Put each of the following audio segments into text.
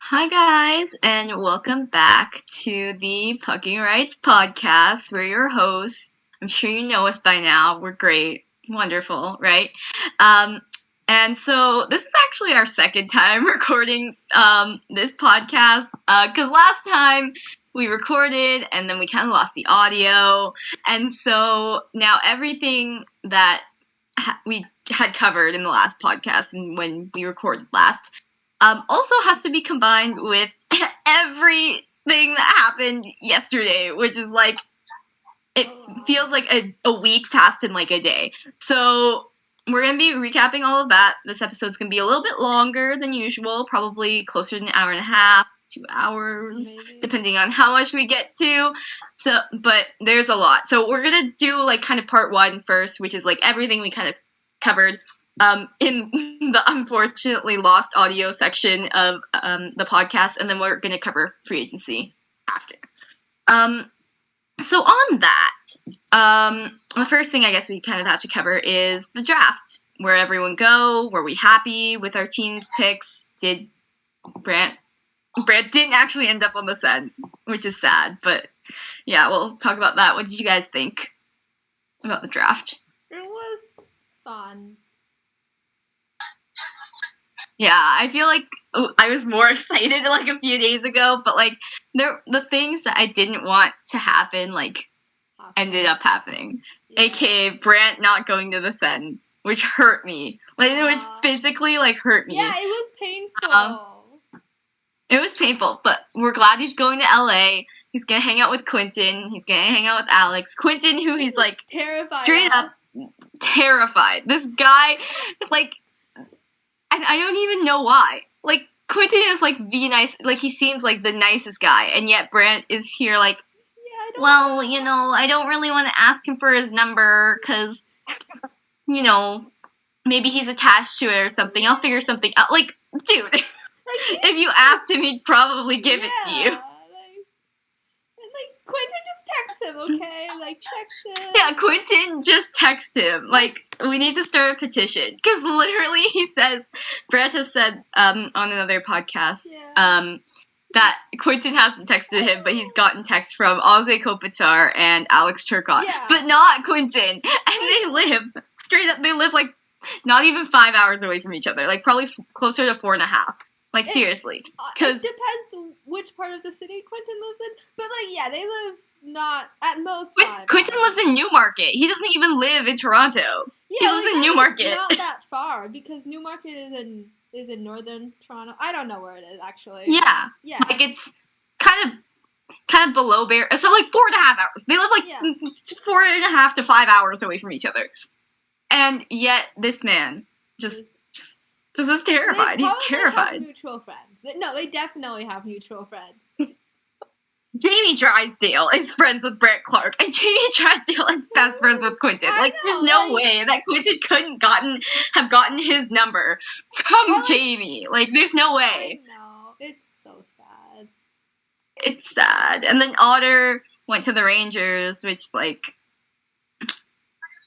Hi, guys, and welcome back to the Pucking Rights podcast. We're your hosts. I'm sure you know us by now. We're great, wonderful, right? Um, and so this is actually our second time recording this podcast because last time we recorded and then we kind of lost the audio, and so now everything that we had covered in the last podcast and when we recorded last also has to be combined with everything that happened yesterday, which is like, it feels like a week passed in like a day. So we're going to be recapping all of that. This episode's going to be a little bit longer than usual, probably closer to an hour and a half, 2 hours, maybe, depending on how much we get to. So, but there's a lot. So we're going to do like kind of part one first, which is like everything we kind of covered in the unfortunately lost audio section of the podcast, and then we're going to cover free agency after. So on that, the first thing I guess we kind of have to cover is the draft. Where everyone go? Were we happy with our team's picks? Did Brant didn't actually end up on the Sens, which is sad, but yeah, we'll talk about that. What did you guys think about the draft? It was fun. Yeah, I feel like I was more excited like a few days ago, but like the things that I didn't want to happen like ended up happening. Yeah. AKA Brant not going to the Sens, which hurt me. Like it was physically like hurt me. Yeah, it was painful. It was painful, but we're glad he's going to LA. He's gonna hang out with Quentin. He's gonna hang out with Alex. Quentin, who he's like terrified, straight up terrified. This guy, like. And I don't even know why. Like, Quentin is, like, the nice... Like, he seems like the nicest guy. And yet Brant is here, like, I don't really want to ask him for his number. Because, maybe he's attached to it or something. I'll figure something out. Like, dude, if you asked him, he'd probably give it to you. Quentin just text him, okay? Like, text him. Yeah, Quentin just text him. Like, we need to start a petition. Because literally he says, Brett has said on another podcast, that Quentin hasn't texted him, but he's gotten texts from Ozzy Kopitar and Alex Turcotte. Yeah. But not Quentin. And they live, straight up, they live like not even 5 hours away from each other. Like, probably closer to 4.5. Like, seriously. It depends which part of the city Quentin lives in. But, like, yeah, they live not at most 5 Quentin lives in Newmarket. He doesn't even live in Toronto. Yeah, he lives in Newmarket. Not that far, because Newmarket is in northern Toronto. I don't know where it is, actually. Yeah. Yeah. Like, it's kind of below Bear. So, like, 4.5 hours. They live, like, 4.5 to 5 hours away from each other. And yet, this man just is terrified. He's terrified. Have mutual friends. No, they definitely have mutual friends. Jamie Drysdale is friends with Brant Clark, and Jamie Drysdale is best friends with Quentin. There's no way that Quentin couldn't have gotten his number from Jamie. Like, there's no way. I know. It's so sad. It's sad. And then Otter went to the Rangers, which, like,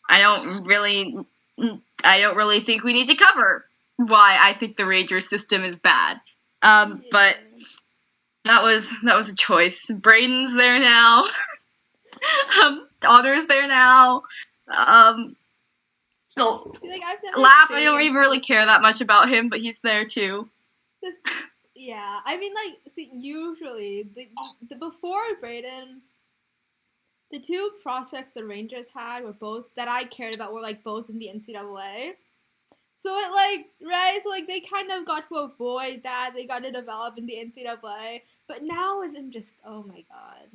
I don't really think we need to cover why I think the Rangers system is bad. But that was a choice. Braden's there now. Otter's there now. So Laugh, I don't even really care that much about him, but he's there too. Yeah, I mean, like, see, usually the before Braden, the two prospects the Rangers had were both that I cared about were like both in the NCAA. So it they kind of got to avoid that. They got to develop in the NCAA. But now I'm just, oh my god.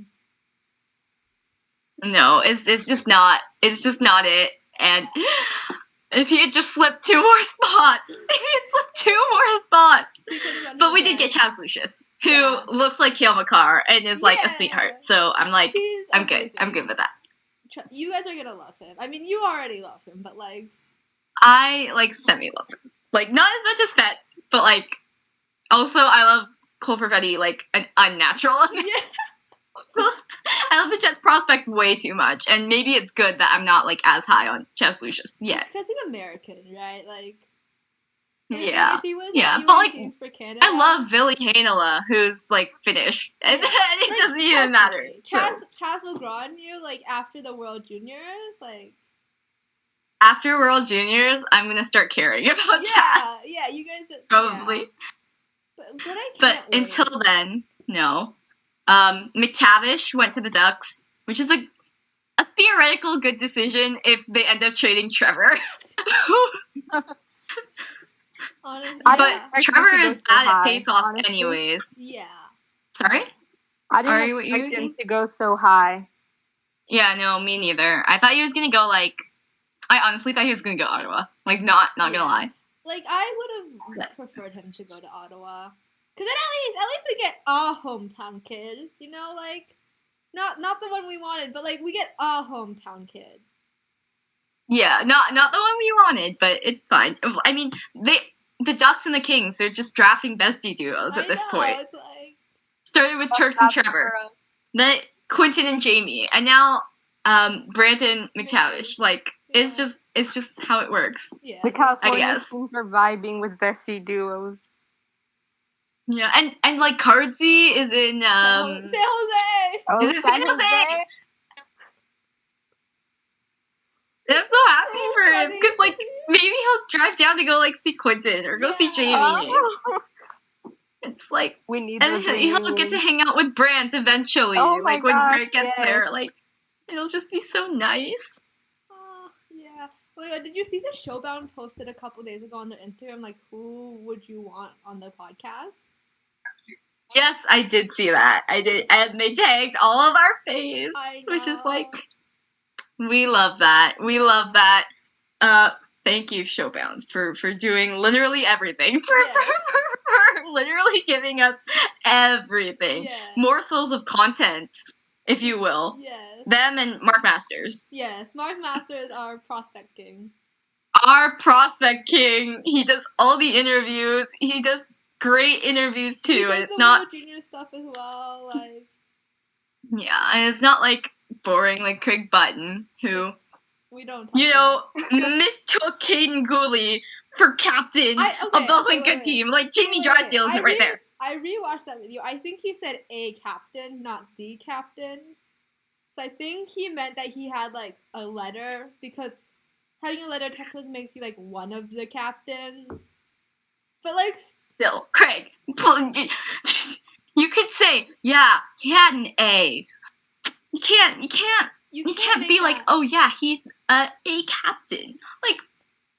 No, it's just not it. And if he had just slipped 2 more spots. But we did get Chaz Lucius, who looks like Cale Makar and is like a sweetheart. So I'm like, I'm good. I'm good with that. You guys are gonna love him. I mean, you already love him, but like, I, like, semi-love him. Like, not as much as Fetz, but, like, also I love Cole Perfetti, like, an unnatural amount. Yeah. I love the Jets prospects way too much, and maybe it's good that I'm not, like, as high on Chaz Lucius yet. It's because he's American, right? Like... Yeah. If he was Yeah, like but like U18s for Canada, I love Ville Heinola, who's like Finnish, and Yeah. it like, doesn't even matter. Chas will grow on you like after the World Juniors, like. After World Juniors, I'm gonna start caring about Chas. Yeah, you guys. Probably. Yeah. But I But can't wait. until then, no. McTavish went to the Ducks, which is a theoretical good decision if they end up trading Trevor. Honestly, But Trevor is bad at face-offs anyways. Yeah. Sorry? I didn't expect him to go so high. Yeah, no, me neither. I thought he was gonna go I honestly thought he was gonna go Ottawa. Like, not gonna lie. Like, I would have preferred him to go to Ottawa. Because then at least we get a hometown kid. You know, like, not the one we wanted, but, like, we get a hometown kid. Yeah, not the one we wanted, but it's fine. I mean, the Ducks and the Kings, they're just drafting bestie duos at this point. It's like... Started with Turks and Trevor. Then Quentin and Jamie. And now Brandon McTavish. Like, it's just how it works. Yeah. The California teams are vibing with bestie duos. Yeah, and like Cardsy is in San Jose. Is it San Jose? And I'm so happy for him because like maybe he'll drive down to go like see Quentin or go see Jamie. It's like we need, and he'll get to hang out with Brant eventually. Like when Brant gets there, like it'll just be so nice. Yeah. Well, did you see the Showbound posted a couple days ago on their Instagram? Like, who would you want on the podcast? Yes, I did see that. I did, and they tagged all of our faves, which is like, we love that. We love that. Thank you, Showbound, for doing literally everything. For literally giving us everything. Yes. Morsels of content, if you will. Yes. Them and Mark Masters. Yes, Mark Masters, our prospect king. Our prospect king. He does all the interviews. He does great interviews too, and it's not junior stuff as well. Like, yeah, and it's not like boring like Craig Button, who we don't mistook Caden Gooley for captain of the Lincoln team. Like Jamie Drysdale isn't right there. I rewatched that video. I think he said a captain, not the captain. So I think he meant that he had like a letter, because having a letter technically makes you like one of the captains. But like still, Craig, you could say, yeah, he had an A. You can't be like, oh yeah, he's a captain. Like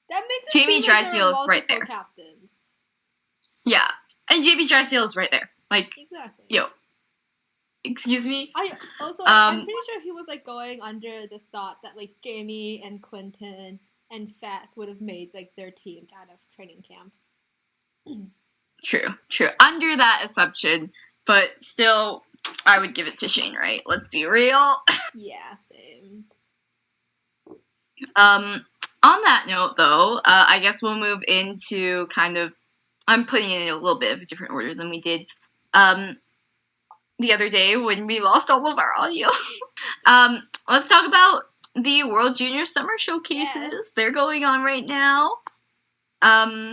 that makes Jamie Drysdale is right there. Captains. Yeah, and Jamie Drysdale is right there. Like exactly. Yo, excuse me. I'm pretty sure he was like going under the thought that like Jamie and Quentin and Fats would have made like their teams out of training camp. True. Under that assumption, but still, I would give it to Shane Wright. Let's be real. Yeah, same. On that note, though, I guess we'll move into kind of. I'm putting it in a little bit of a different order than we did the other day when we lost all of our audio. Let's talk about the World Junior Summer Showcases. Yes. They're going on right now.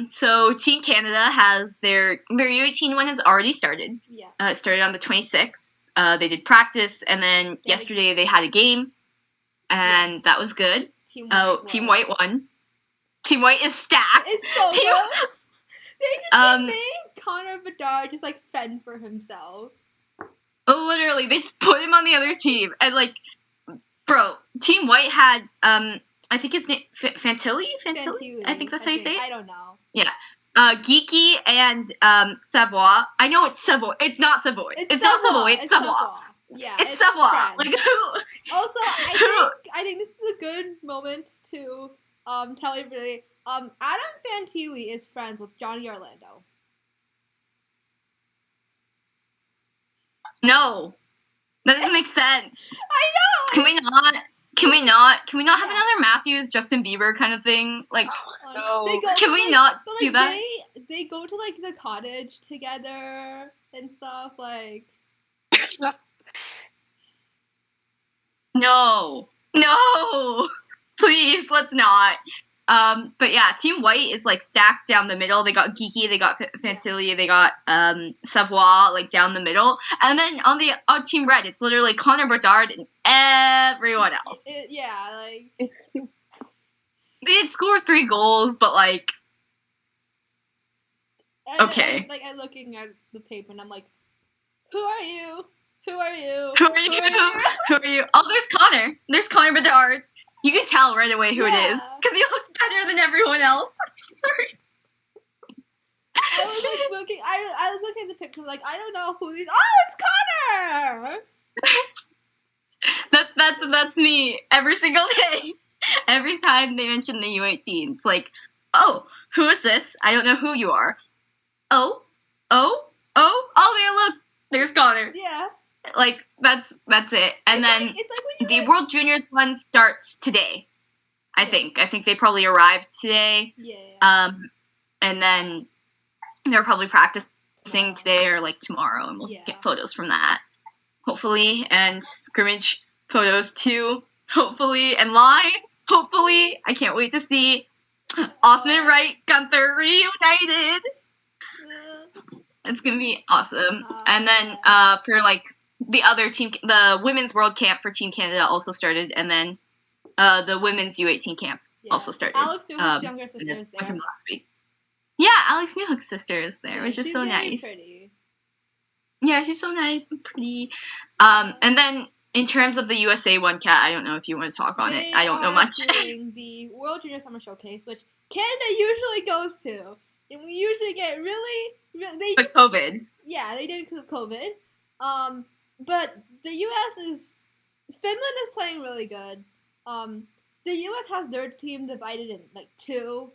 So Team Canada has their U18 one has already started. Yeah. It started on the 26th. They did practice, and then yesterday they had a game, and that was good. Team White won. Team White is stacked. It's so good. They just made Conor Bedard just like fend for himself. Oh, literally, they just put him on the other team, and like, bro, Team White had I think his name Fantilli. I think that's how you say it. I don't know. Yeah. Geeky and Savoy. I know it's Savoy. It's not Savoy. It's not Savoy. It's Savoy. Yeah, it's Savoy. Like who? Also, I think this is a good moment to tell everybody. Adam Fantilli is friends with Johnny Orlando. No, that doesn't make sense. I know. Can we not? Can we not have another Matthews, Justin Bieber kind of thing? Like, no. Can we not do that? They go to like the cottage together and stuff. Like, no, please, let's not. But yeah, Team White is like stacked down the middle. They got Geeky, they got Fantilli, they got Savoie like down the middle, and then on Team Red, it's literally Conor Bedard and everyone else. Like they did score 3 goals, but like okay. I'm looking at the paper and I'm like, who are you? Who are you? Who are you? Who are you? Oh, there's Conor. There's Conor Bedard. You can tell right away who it is because he looks better than everyone else. I'm so sorry. I was like looking. I was looking at the picture, like I don't know who it is. Oh, it's Conor. That's me every single day. Every time they mention the U18, it's like, oh, who is this? I don't know who you are. Oh, there, look, there's Conor. Yeah. Like that's it, and then the World Juniors one starts today. I think they probably arrived today. Yeah. And then they're probably practicing today or like tomorrow, and we'll get photos from that, hopefully, and scrimmage photos too, hopefully, and lines, hopefully. I can't wait to see Othman and Wright Gunther reunited. It's gonna be awesome. And then for like the other team, the women's World Camp for Team Canada also started, and then the women's U18 camp also started. Alex Newhook's younger sister is there. Last week. Yeah, Alex Newhook's sister is there, which is so nice. Pretty. Yeah, she's so nice and pretty. And then in terms of the USA one, Kat, I don't know if you want to talk on it. I don't know much. Doing the World Junior Summer Showcase, which Canada usually goes to, and we usually get really But COVID. Yeah, they did because of COVID. But the U.S. Finland is playing really good. The U.S. has their team divided in like 2,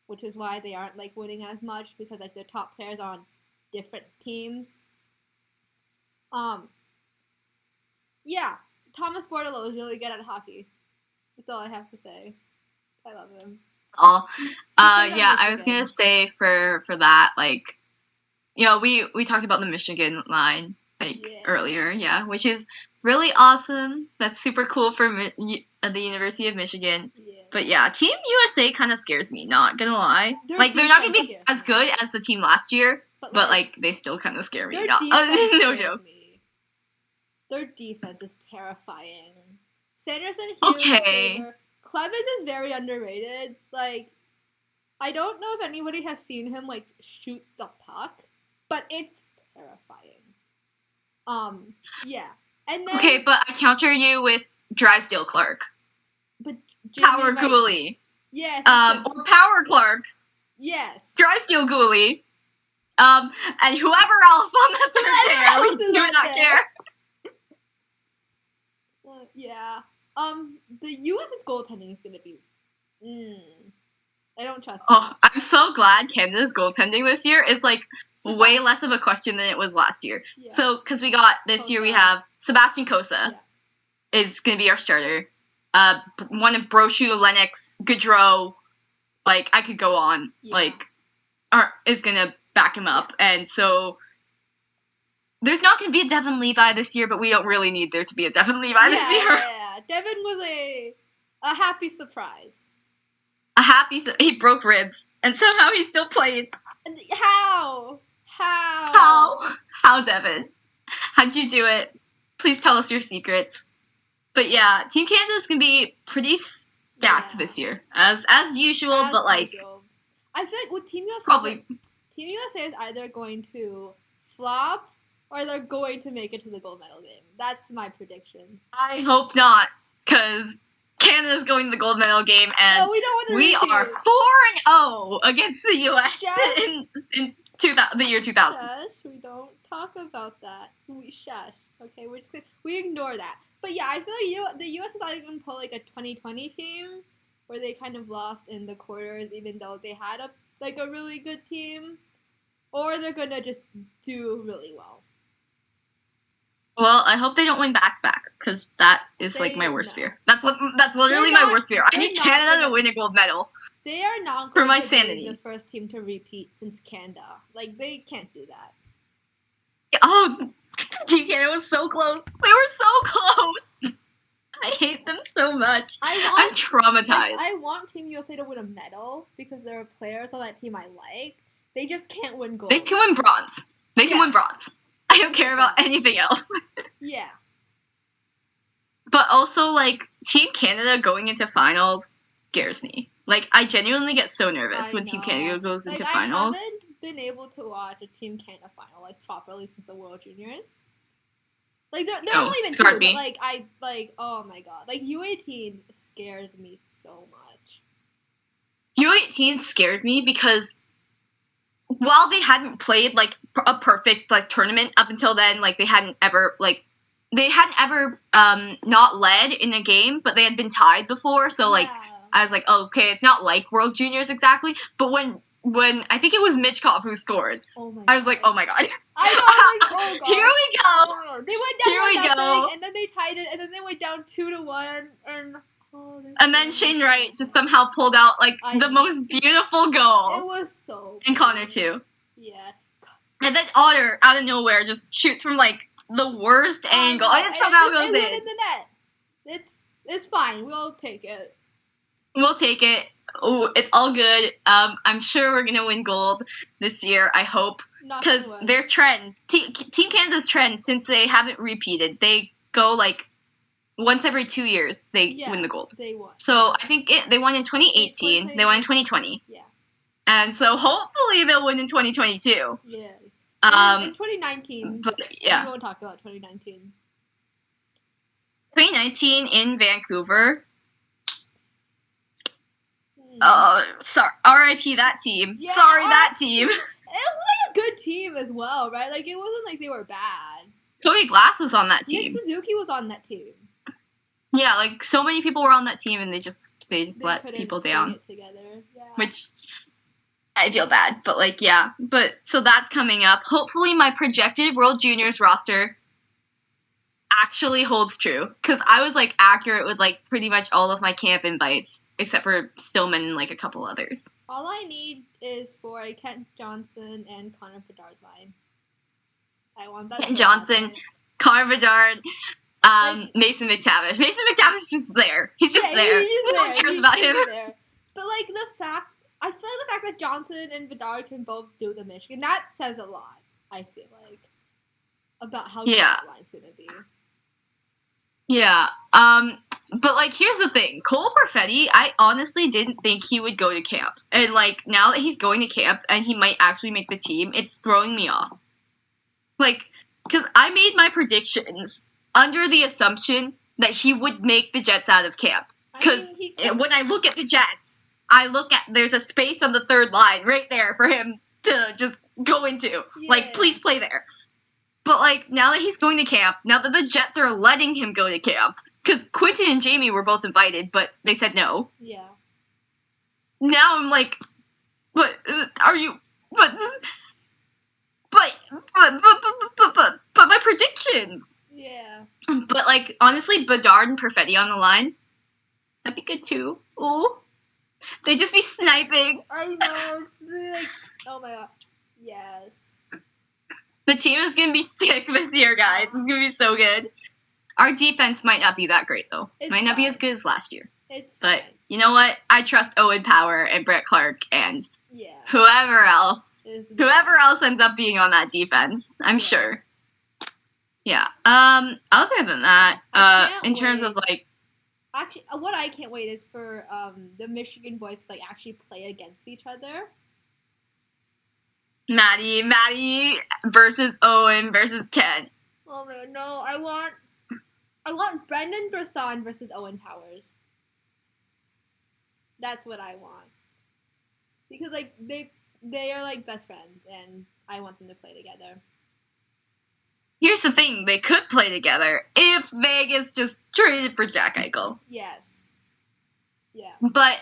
which is why they aren't like winning as much because like their top players are on different teams. Yeah, Thomas Bordeleau is really good at hockey. That's all I have to say. I love him. Yeah, I was gonna say for that, like, you know, we talked about the Michigan line earlier, which is really awesome. That's super cool for the University of Michigan. Yeah. But yeah, Team USA kind of scares me. Not gonna lie, they're not gonna be as good as the team last year, but like they still kind of scare me. No joke. Their defense is terrifying. Sanderson, Hughes, Clemens is very underrated. Like, I don't know if anybody has seen him like shoot the puck, but it's terrifying. Yeah. And then, but I counter you with Drysdale Clark. But Power Cooley. Yes. Or Power Clark. Yes. Drysdale Cooley. And whoever else on the third pair, we do not care. Yeah. The U.S.'s goaltending is gonna be. I don't trust. I'm so glad Canada's goaltending this year is like way less of a question than it was last year. Yeah. So, because we got this year, we have Sebastian Cossa is gonna be our starter. One of Brochu, Lennox, Gaudreau, like I could go on, is gonna back him up, and so. There's not going to be a Devon Levi this year, but we don't really need there to be a Devon Levi this year. Yeah, Devon was a happy surprise. He broke ribs, and somehow he still played. How, Devon? How'd you do it? Please tell us your secrets. But yeah, Team Canada's going to be pretty stacked this year, as usual, but like... Usual. I feel like with Team USA... Probably. Team USA is either going to flop or they're going to make it to the gold medal game. That's my prediction. I hope not, because Canada's going to the gold medal game, and we are 4-0 against the U.S. since the year 2000. Shush, we don't talk about that. We shush. Okay, we ignore that. But yeah, I feel like the U.S. is either going to pull like a 2020 team, where they kind of lost in the quarters, even though they had a really good team, or they're going to just do really well. Well, I hope they don't win back-to-back, because that is, my worst fear. That's literally my worst fear. I need Canada to win a gold medal. They are not going to my sanity. Be the first team to repeat since Canada. They can't do that. Oh, Team Canada was so close. They were so close. I hate them so much. I'm I'm traumatized. I want Team USA to win a medal because there are players on that team I like. They just can't win gold. They can win bronze. They can Yeah. win bronze. I don't care about anything else. Yeah. But also, like, Team Canada going into finals scares me. Like, I genuinely get so nervous when Team Canada goes into finals. I haven't been able to watch a Team Canada final, like, properly since the World Juniors. Like, they're not even two, but, like, oh my god. Like, U18 scared me so much. U18 scared me because while they hadn't played, like, a perfect, like, tournament up until then, like, they hadn't ever not led in a game, but they had been tied before, so, like, I was like, oh, okay, it's not like World Juniors exactly, but when I think it was Mitchkov who scored, I was like, oh my god. I know, like, oh god. Here we go. Oh, they went down 1-0, and then they tied it, and then they went down 2-1, and then Shane Wright just somehow pulled out, like, the most beautiful goal. It was so And Conor, too. Yeah. And then Otter, out of nowhere, just shoots from, like, the worst angle, and it somehow goes in. It went in the net. It's fine. We'll take it. We'll take it. Oh, it's all good. I'm sure we're gonna win gold this year. I hope, because their trend, Team Canada's trend, since they haven't repeated, they go like once every 2 years they win the gold. They won. So I think they won in 2018. They won in 2020. Yeah. And so hopefully they'll win in 2022. Yeah. In 2019. But yeah. We won't talk about 2019. 2019 in Vancouver. Oh, sorry. R.I.P. that team. Yeah, sorry, that team. It was like a good team as well, right? Like, it wasn't like they were bad. Cody Glass was on that team. Nick Suzuki was on that team. Yeah, like, so many people were on that team, and they just let people down. It together. Yeah. Which, I feel bad, but, like, yeah. But, so that's coming up. Hopefully my projected World Juniors roster actually holds true. Because I was, like, accurate with, like, pretty much all of my camp invites. Except for Stillman and, like, a couple others. All I need is for a Kent Johnson and Connor Bedard line. I want that. Kent Johnson, Connor Bedard, Mason McTavish. Mason McTavish is just there. He's just there. No one cares about him. There. But, like, I feel like the fact that Johnson and Bedard can both do the Michigan, that says a lot, I feel like, about how good that line's going to be. Yeah, but, like, here's the thing. Cole Perfetti, I honestly didn't think he would go to camp. And, like, now that he's going to camp and he might actually make the team, it's throwing me off. Like, because I made my predictions under the assumption that he would make the Jets out of camp. Because when I look at the Jets, there's a space on the third line right there for him to just go into. Yeah. Like, please play there. But, like, now that he's going to camp, now that the Jets are letting him go to camp, because Quentin and Jamie were both invited, but they said no. Yeah. Now I'm like, but my predictions. Yeah. But, like, honestly, Bedard and Perfetti on the line, that'd be good too. Oh, they'd just be sniping. I know. Like, oh my god. Yes. The team is going to be sick this year, guys. It's going to be so good. Our defense might not be that great, though. Might not be as good as last year. But you know what? I trust Owen Power and Brett Clark and whoever else ends up being on that defense. I'm sure. Yeah. Other than that, in terms of, like... Actually, what I can't wait is for the Michigan boys to, like, actually play against each other. Matty versus Owen versus Ken. Oh man, no! I want Brendan Brisson versus Owen Powers. That's what I want. Because, like, they are, like, best friends, and I want them to play together. Here's the thing: they could play together if Vegas just traded for Jack Eichel. Yes. Yeah. But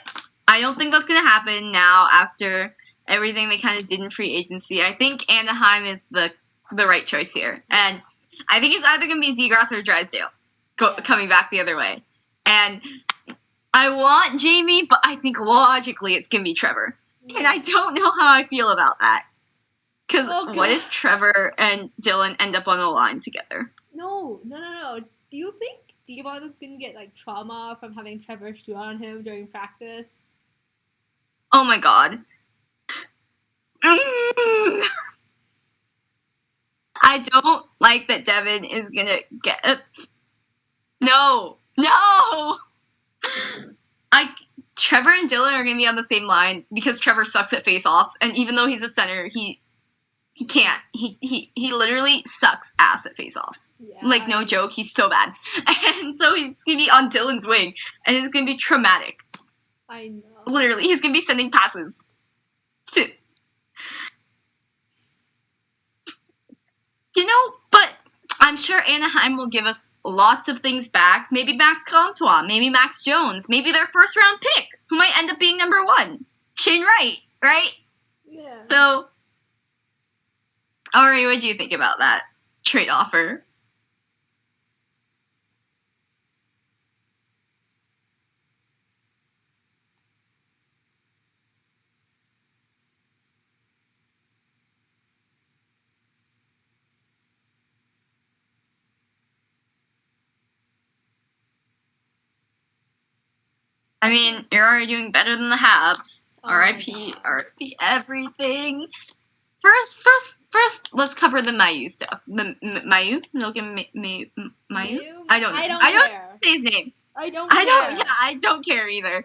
I don't think that's gonna happen now after everything they kind of did in free agency. I think Anaheim is the right choice here. And I think it's either going to be Zegras or Drysdale coming back the other way. And I want Jamie, but I think logically it's going to be Trevor. Yeah. And I don't know how I feel about that. Because what if Trevor and Dylan end up on a line together? No. Do you think Devon's gonna get like trauma from having Trevor shoot on him during practice. Oh my god. I don't like that Devon is gonna get. No! Trevor and Dylan are gonna be on the same line because Trevor sucks at face-offs, and even though he's a center, he can't. He literally sucks ass at face-offs. Yeah. Like, no joke, he's so bad. And so he's gonna be on Dylan's wing, and it's gonna be traumatic. I know. Literally, he's gonna be sending passes. But I'm sure Anaheim will give us lots of things back. Maybe Max Comtois, maybe Max Jones, maybe their first round pick, who might end up being number 1. Shane Wright, right? Yeah. So, Ari, what do you think about that trade offer? I mean, you're already doing better than the Habs. Oh R.I.P. R.I.P. everything. First, let's cover the mailloux stuff. The mailloux? Logan mailloux? I don't say his name. I don't care. I don't care either.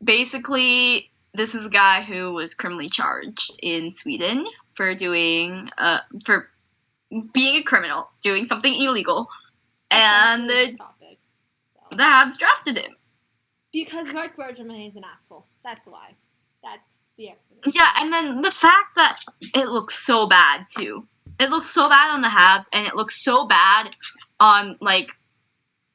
Basically, this is a guy who was criminally charged in Sweden for being a criminal, doing something illegal, and the Habs drafted him. Because Mark Bergman is an asshole. That's why. That's the explanation. Yeah, and then the fact that it looks so bad, too. It looks so bad on the Habs, and it looks so bad on, like,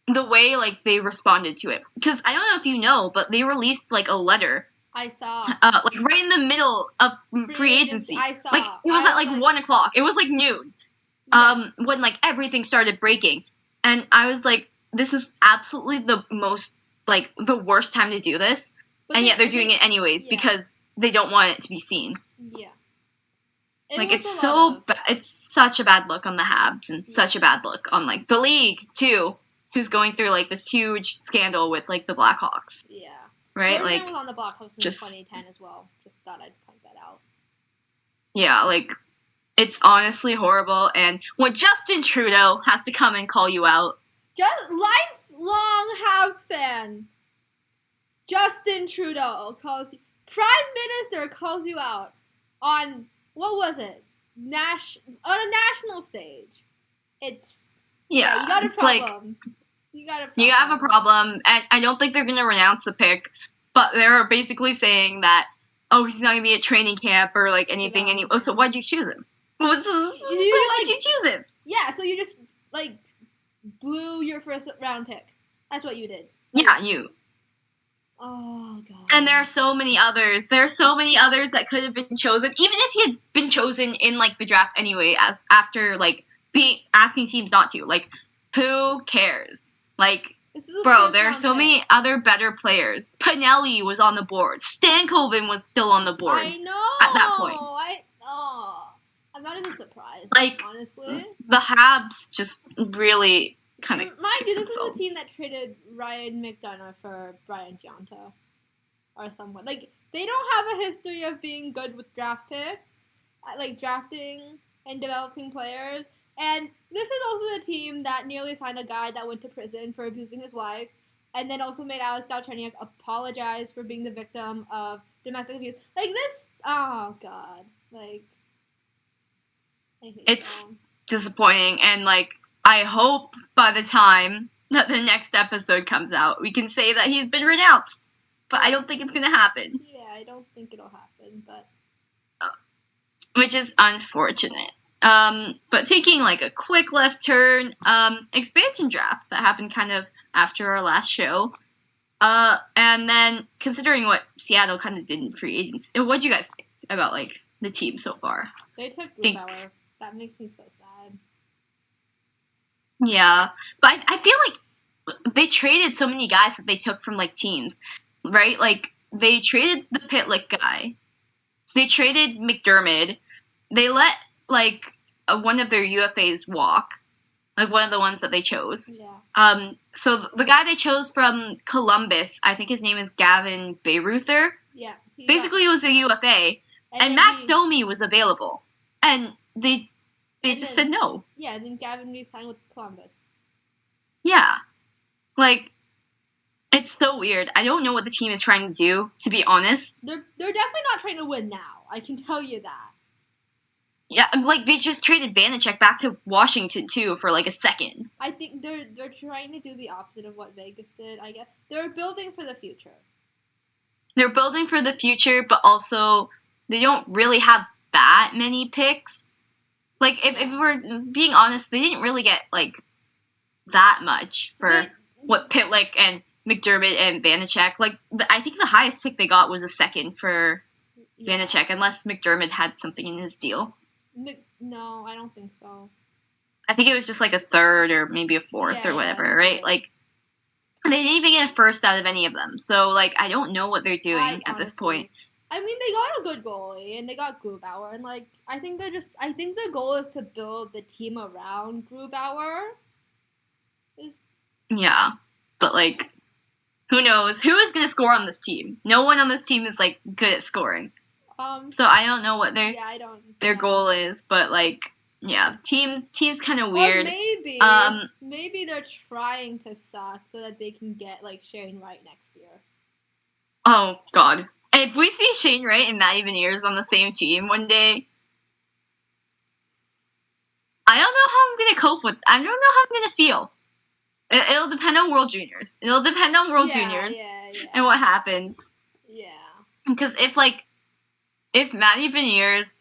the way, like, they responded to it. Because I don't know if you know, but they released, like, a letter. I saw. Like, right in the middle of free agency. I saw. Like, it was at, like, 1 o'clock. It was, like, noon. Yeah. When, like, everything started breaking. And I was like, this is absolutely the most, like, the worst time to do this. But and yet they're doing it anyways because they don't want it to be seen. Yeah. Like, it's so it's such a bad look on the Habs and such a bad look on, like, the league, too, who's going through, like, this huge scandal with, like, the Blackhawks. Yeah. Right? Bergman like, was on the Blackhawks in 2010 as well. Just thought I'd point that out. Yeah, like, it's honestly horrible. And when Justin Trudeau has to come and call you out. Just lifelong Habs fan. Justin Trudeau Prime Minister calls you out on, what was it? On a national stage. It's... Yeah, you got a problem. You have a problem, and I don't think they're going to renounce the pick, but they're basically saying that, oh, he's not going to be at training camp or, like, anything. So why'd you choose him? Why'd you choose him? Yeah, so you just, like, blew your first round pick. That's what you did. Yeah, you. Oh, God. And there are so many others. There are so many others that could have been chosen, even if he had been chosen in, like, the draft anyway, as after, like, asking teams not to. Like, who cares? Like, bro, there are so many other better players. Pinelli was on the board. Stankoven was still on the board. I know. At that point. I'm not even surprised, like, honestly. The Habs just really kind of... Mind you, this is the team that traded Ryan McDonough for Brian Giunta. Or someone. Like, they don't have a history of being good with draft picks. Like, drafting and developing players. And this is also the team that nearly signed a guy that went to prison for abusing his wife, and then also made Alex Galchenyuk apologize for being the victim of domestic abuse. Like, this... Oh, God. Like... I hate it's disappointing, and, like, I hope by the time that the next episode comes out, we can say that he's been renounced. But I don't think it's gonna happen. Yeah, I don't think it'll happen, but... Which is unfortunate. But taking, like, a quick left turn, expansion draft that happened kind of after our last show. And then, considering what Seattle kind of did in free agency, what do you guys think about, like, the team so far? They took Grubauer. That makes me so sad. Yeah, but I feel like they traded so many guys that they took from, like, teams, right? Like, they traded the Pitlick guy. They traded McDermott. They let, like, one of their UFAs walk. like one of the ones that they chose. Yeah. So the guy they chose from Columbus, I think his name is Gavin Bayreuther. Yeah. Basically, it was a UFA, and Max Domi was available, and they just said no. Yeah, and then Gavin re-signed with Columbus. Yeah, like, it's so weird. I don't know what the team is trying to do, to be honest. They're definitely not trying to win now. I can tell you that. Yeah, like, they just traded Vanacek back to Washington, too, for, like, a second. I think they're trying to do the opposite of what Vegas did, I guess. They're building for the future. They're building for the future, but also they don't really have that many picks. Like, if we're being honest, they didn't really get, like, that much for what Pitlick and McDermott and Vanacek. Like, I think the highest pick they got was a second for Vanacek, unless McDermott had something in his deal. No, I don't think so. I think it was just, like, a third or maybe a fourth or whatever, right? Like, they didn't even get a first out of any of them. So, like, I don't know what they're doing at this point. I mean, they got a good goalie, and they got Grubauer, and, like, I think their goal is to build the team around Grubauer. Yeah, but, like, who knows? Who is going to score on this team? No one on this team is, like, good at scoring. So I don't know what their goal is, but, like, yeah, team's kind of weird. Or maybe they're trying to suck so that they can get, like, Shane Wright next year. Oh, God. If we see Shane Wright and Matty Beniers on the same team one day, I don't know how I'm going to cope with. I don't know how I'm going to feel. It'll depend on World Juniors. It'll depend on World Juniors and what happens. Yeah. Because if Matty Beniers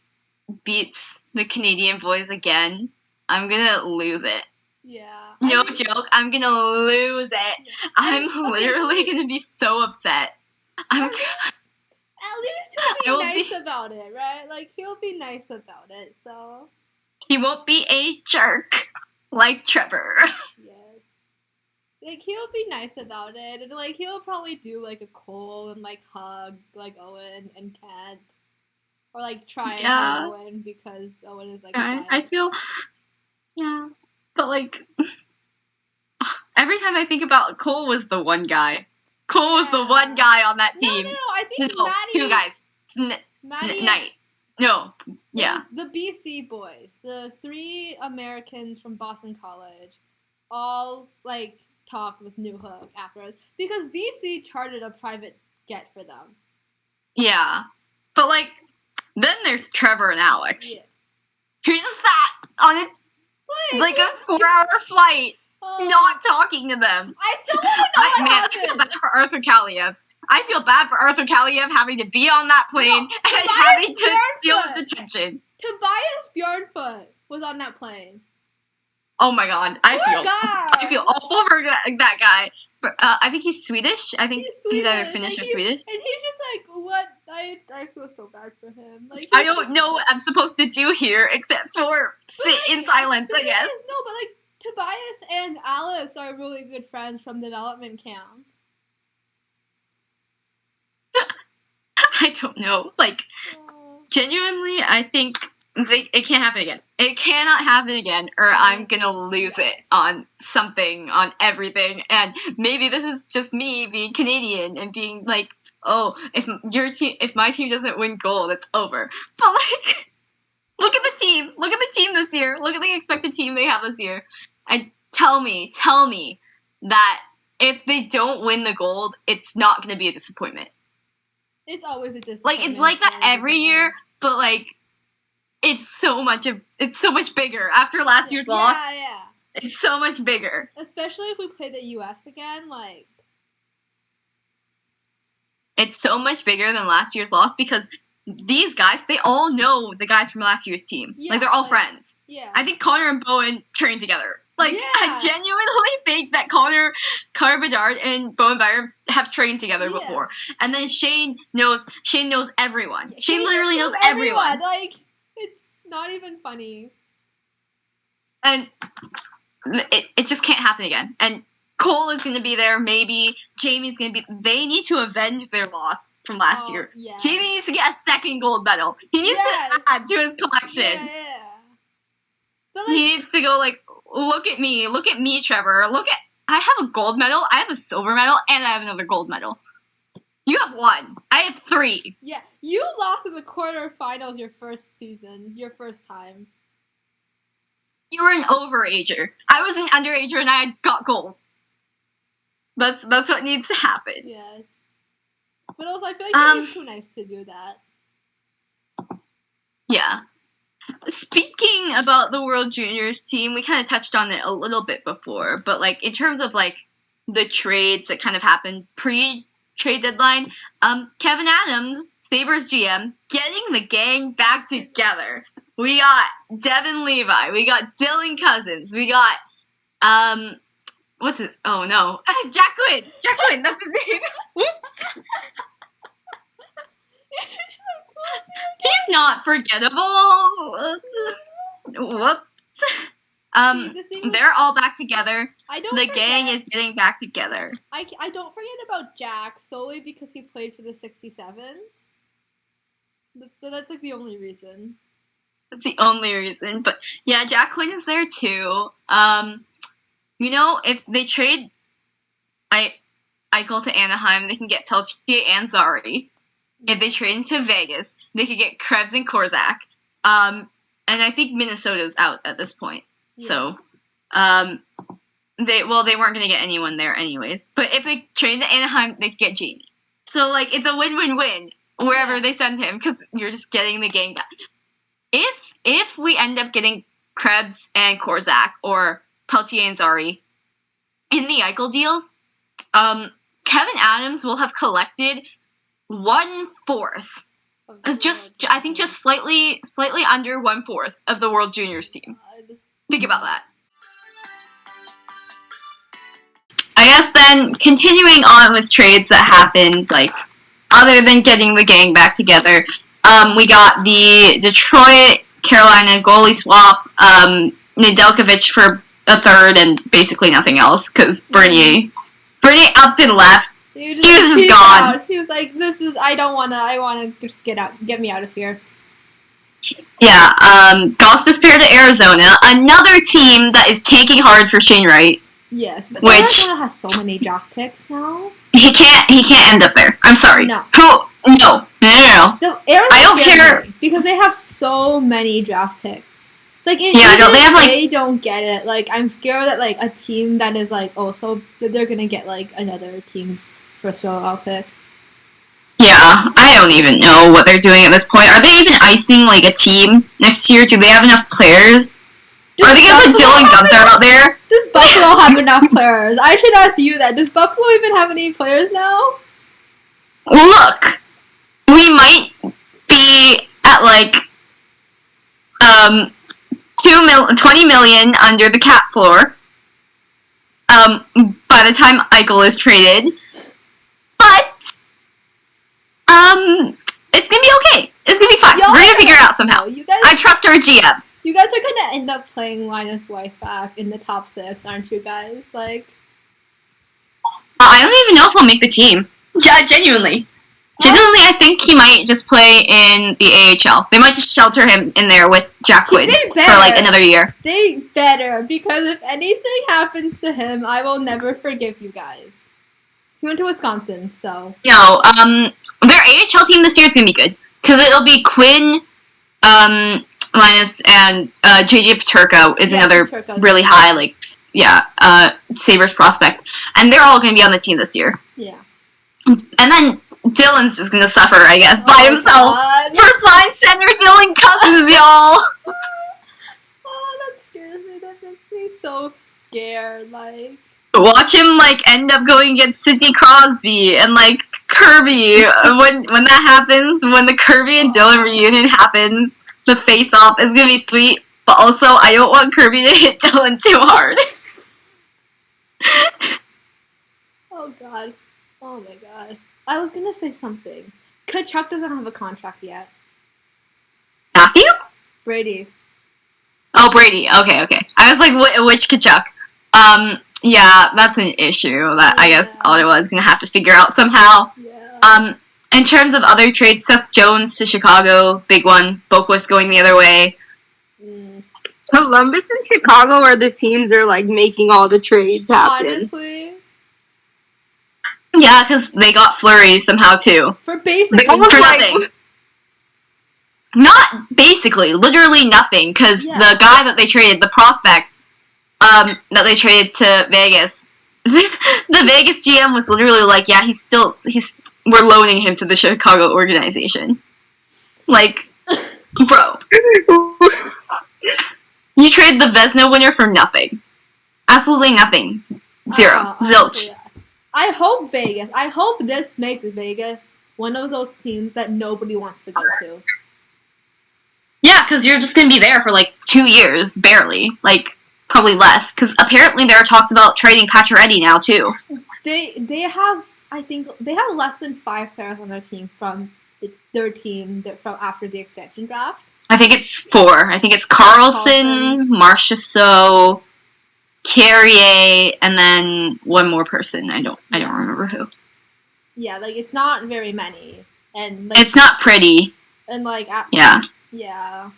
beats the Canadian boys again, I'm gonna lose it. Yeah. No joke, I'm gonna lose it. Yeah. I'm literally gonna be so upset. At least he'll be nice about it, right? Like, he'll be nice about it, so. He won't be a jerk like Trevor. Yes. Like, he'll be nice about it, and, like, he'll probably do, like, a Cole and, like, hug, like, Owen and Kent. Or, like, try and hug Owen because Owen is, like, I feel, but, like, every time I think about Cole was the one guy. Cole was the one guy on that team. No, I think Matty... two guys. Matty... Knight. No, yeah. The BC boys, the 3 Americans from Boston College, all, like, talked with New Hook afterwards. Because BC chartered a private jet for them. Yeah. But, like, then there's Trevor and Alex. Yeah. Who just sat on a 4-hour flight, not talking to them. I still don't know what happened. I feel bad for Arthur Kaliev. I feel bad for Arthur Kaliev having to be on that plane and having to deal with the tension. Tobias Bjornfoot was on that plane. Oh my god, I feel awful for that guy. I think he's Swedish. I think he's either Finnish or Swedish. And he's just like, what? I feel so bad for him. Like, I don't know what I'm supposed to do here except for sit in silence, I guess. No, but like, Tobias and Alex are really good friends from development camp. I don't know. Like, genuinely, I think it can't happen again. It cannot happen again, or I'm gonna lose it on something, on everything. And maybe this is just me being Canadian and being like, oh, if my team doesn't win gold, it's over. But like, look at the team. Look at the team this year. Look at the expected team they have this year. And tell me that if they don't win the gold, it's not gonna be a disappointment. It's always a disappointment. Like, it's like that every year, but like, it's so much bigger after last year's loss. Yeah. It's so much bigger. Especially if we play the US again, like. It's so much bigger than last year's loss because these guys, they all know the guys from last year's team. Yeah, like, they're all friends. Yeah. I think Conor and Bowen train together. Like, I genuinely think that Conor Bedard and Bowen Byram have trained together before. And then Shane knows everyone. Yeah, Shane literally knows everyone. Like, it's not even funny. And it just can't happen again. And Cole is going to be there, maybe. Jamie's going to be... They need to avenge their loss from last year. Yeah. Jamie needs to get a second gold medal. He needs to add to his collection. Yeah. But, like, he needs to go, like, look at me, Trevor. I have a gold medal, I have a silver medal, and I have another gold medal. You have 1. I have 3. Yeah, you lost in the quarterfinals your first season, your first time. You were an overager. I was an underager, and I got gold. That's what needs to happen. Yes. But also, I feel like he's too nice to do that. Yeah. Speaking about the World Juniors team, we kind of touched on it a little bit before, but like in terms of like the trades that kind of happened pre-trade deadline, Kevin Adams, Sabres GM, getting the gang back together. We got Devon Levi, we got Dylan Cozens, we got what's his? Oh no, Jack Quinn, that's his name. Whoops. He's not forgettable. Whoops. They're all back together. The gang is getting back together. I don't forget about Jack solely because he played for the 67s. So that's like the only reason. That's the only reason. But yeah, Jack Quinn is there too. You know, if they trade Eichel to Anaheim, they can get Peltier and Zari. If they trade into Vegas, they could get Krebs and Korczak. And I think Minnesota's out at this point. Yeah. So, they weren't going to get anyone there anyways. But if they trade to Anaheim, they could get Jamie. So, like, it's a win-win-win wherever they send him because you're just getting the gang back. If we end up getting Krebs and Korczak or Peltier and Zari in the Eichel deals, Kevin Adams will have collected 1/4. I think just slightly under 1/4 of the World Juniors team. Think about that. I guess then continuing on with trades that happened, like other than getting the gang back together, we got the Detroit Carolina goalie swap, Nedeljkovic for a third and basically nothing else because Bernier upped and left. He was just gone. He was like, I wanna just get me out of here. Yeah, Goss disappeared to Arizona, another team that is tanking hard for Shane Wright. Yes, but Arizona has so many draft picks now. He can't end up there. I'm sorry. No. No. I don't care because they have so many draft picks. It's like they don't get it. Like I'm scared that like a team that is like so they're gonna get like another team's first round pick. Yeah, I don't even know what they're doing at this point. Are they even icing like a team next year? Do they have enough players? Are they gonna put Dylan Gunther out there? Does Buffalo have enough players? I should ask you that. Does Buffalo even have any players now? Look, we might be at like 20 million under the cap floor by the time Eichel is traded. But it's gonna be okay. It's gonna be fine. We're gonna figure it out somehow. I trust our GM. You guys are gonna end up playing Linus Weissbach in the top 6, aren't you guys? Like, I don't even know if he'll make the team. Yeah, genuinely, I think he might just play in the AHL. They might just shelter him in there with Jack Quinn for like another year. They better, because if anything happens to him, I will never forgive you guys. He went to Wisconsin, so no. Their AHL team this year is gonna be good because it'll be Quinn, Linus, and JJ Peterka is another really high Sabres prospect, and they're all gonna be on the team this year. Yeah. And then Dylan's just gonna suffer, I guess, by himself. God. First line center Dylan Cozens, y'all. Oh, that scares me. That makes me so scared. Like, watch him end up going against Sidney Crosby and Kirby when that happens. When the Kirby and Dylan reunion happens, the face-off is gonna be sweet. But also, I don't want Kirby to hit Dylan too hard. Oh God. Oh my God. I was gonna say something. Kachuk doesn't have a contract yet. Matthew? Brady. Oh, Brady. Okay. I was like, which Kachuk? Yeah, that's an issue that I guess Ottawa is gonna have to figure out somehow. Yeah. In terms of other trades, Seth Jones to Chicago, big one. Boquist going the other way. Columbus and Chicago are the teams that are like making all the trades happen. Honestly. Yeah, because they got Fleury somehow too. For basically That was For like- nothing. Not basically, literally nothing, because Yeah. the guy that they traded, the prospect, that they traded to Vegas, the Vegas GM was literally like, yeah, we're loaning him to the Chicago organization. Like, bro, you traded the Vezina winner for nothing. Absolutely nothing. Zero. Zilch. Yeah. I hope this makes Vegas one of those teams that nobody wants to go to. Yeah, because you're just going to be there for like 2 years, barely. Like, probably less. Because apparently there are talks about trading Pacioretty now, too. They have, I think, they have less than 5 players on their team from their team from after the expansion draft. I think it's 4. I think it's Carlson, Marchessault, Carrier, and then one more person. I don't remember who. Yeah, like, it's not very many. And like, It's not pretty. And like, Yeah. Yeah.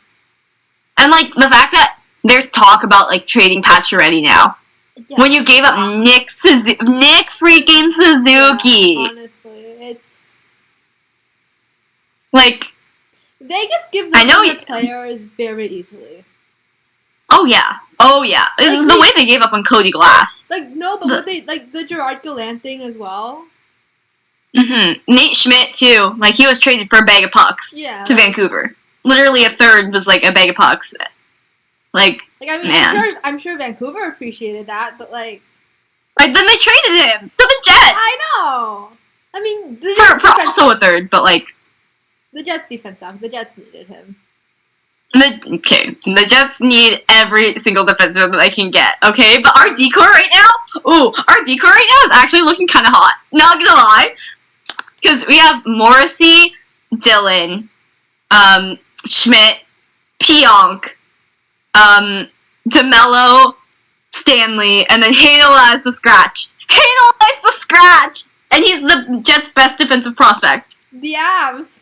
And like the fact that there's talk about like trading Pacioretty now. Yeah. When you gave up Nick freaking Suzuki. Yeah, honestly, it's like Vegas gives I know up players very easily. Oh yeah. Like, the way they gave up on Cody Glass. Like no, but what they like the Gerard Gallant thing as well. Nate Schmidt too. Like he was traded for a bag of pucks to Vancouver. Literally a third was like a bag of pucks. Like I mean, man. I'm sure Vancouver appreciated that, but like then they traded him to the Jets. I know. I mean, for also a third, but like the Jets defense sucked. The Jets needed him. The Jets need every single defenseman that they can get, okay? But our decor right now is actually looking kind of hot. Not gonna lie. Because we have Morrissey, Dillon, Schmidt, Pionk, DeMello, Stanley, and then Hanel as the scratch. And he's the Jets' best defensive prospect. The Avs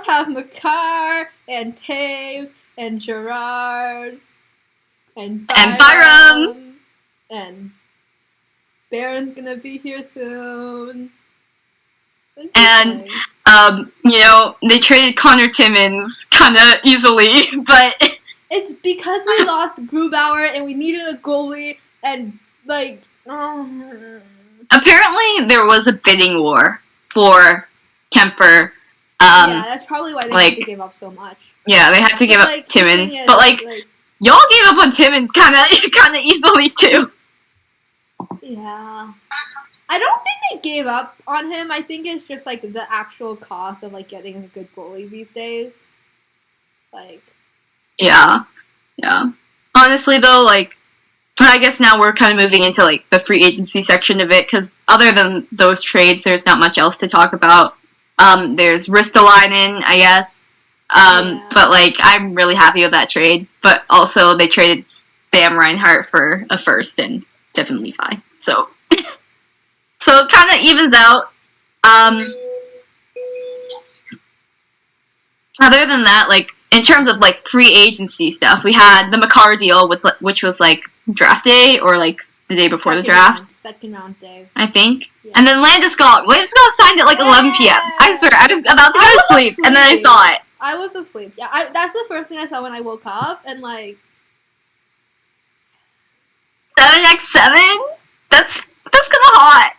have Makar and Taves and Gerard and Byram. And Barron's gonna be here soon. And they traded Connor Timmins kinda easily, but it's because we lost Grubauer and we needed a goalie and like apparently there was a bidding war for Kemper. Yeah, that's probably why they had to give up so much. Yeah, they had to give up Timmins, but y'all gave up on Timmins kinda easily too. Yeah. I don't think they gave up on him. I think it's just like the actual cost of like getting a good goalie these days. Like Yeah. Honestly though, like I guess now we're kind of moving into like the free agency section of it because other than those trades, there's not much else to talk about. There's Ristolainen, I guess. But like I'm really happy with that trade. But also they traded Sam Reinhart for a first and Devon Levi. So it kind of evens out. Other than that, like in terms of like free agency stuff, we had the Makar deal which was like draft day or like the day before the draft. Second round day, I think. Yeah. And then Landeskog signed at like 11 p.m. I swear, I was about to go to sleep, and then I saw it. I was asleep. Yeah, that's the first thing I saw when I woke up, and like 7x7? That's kind of hot.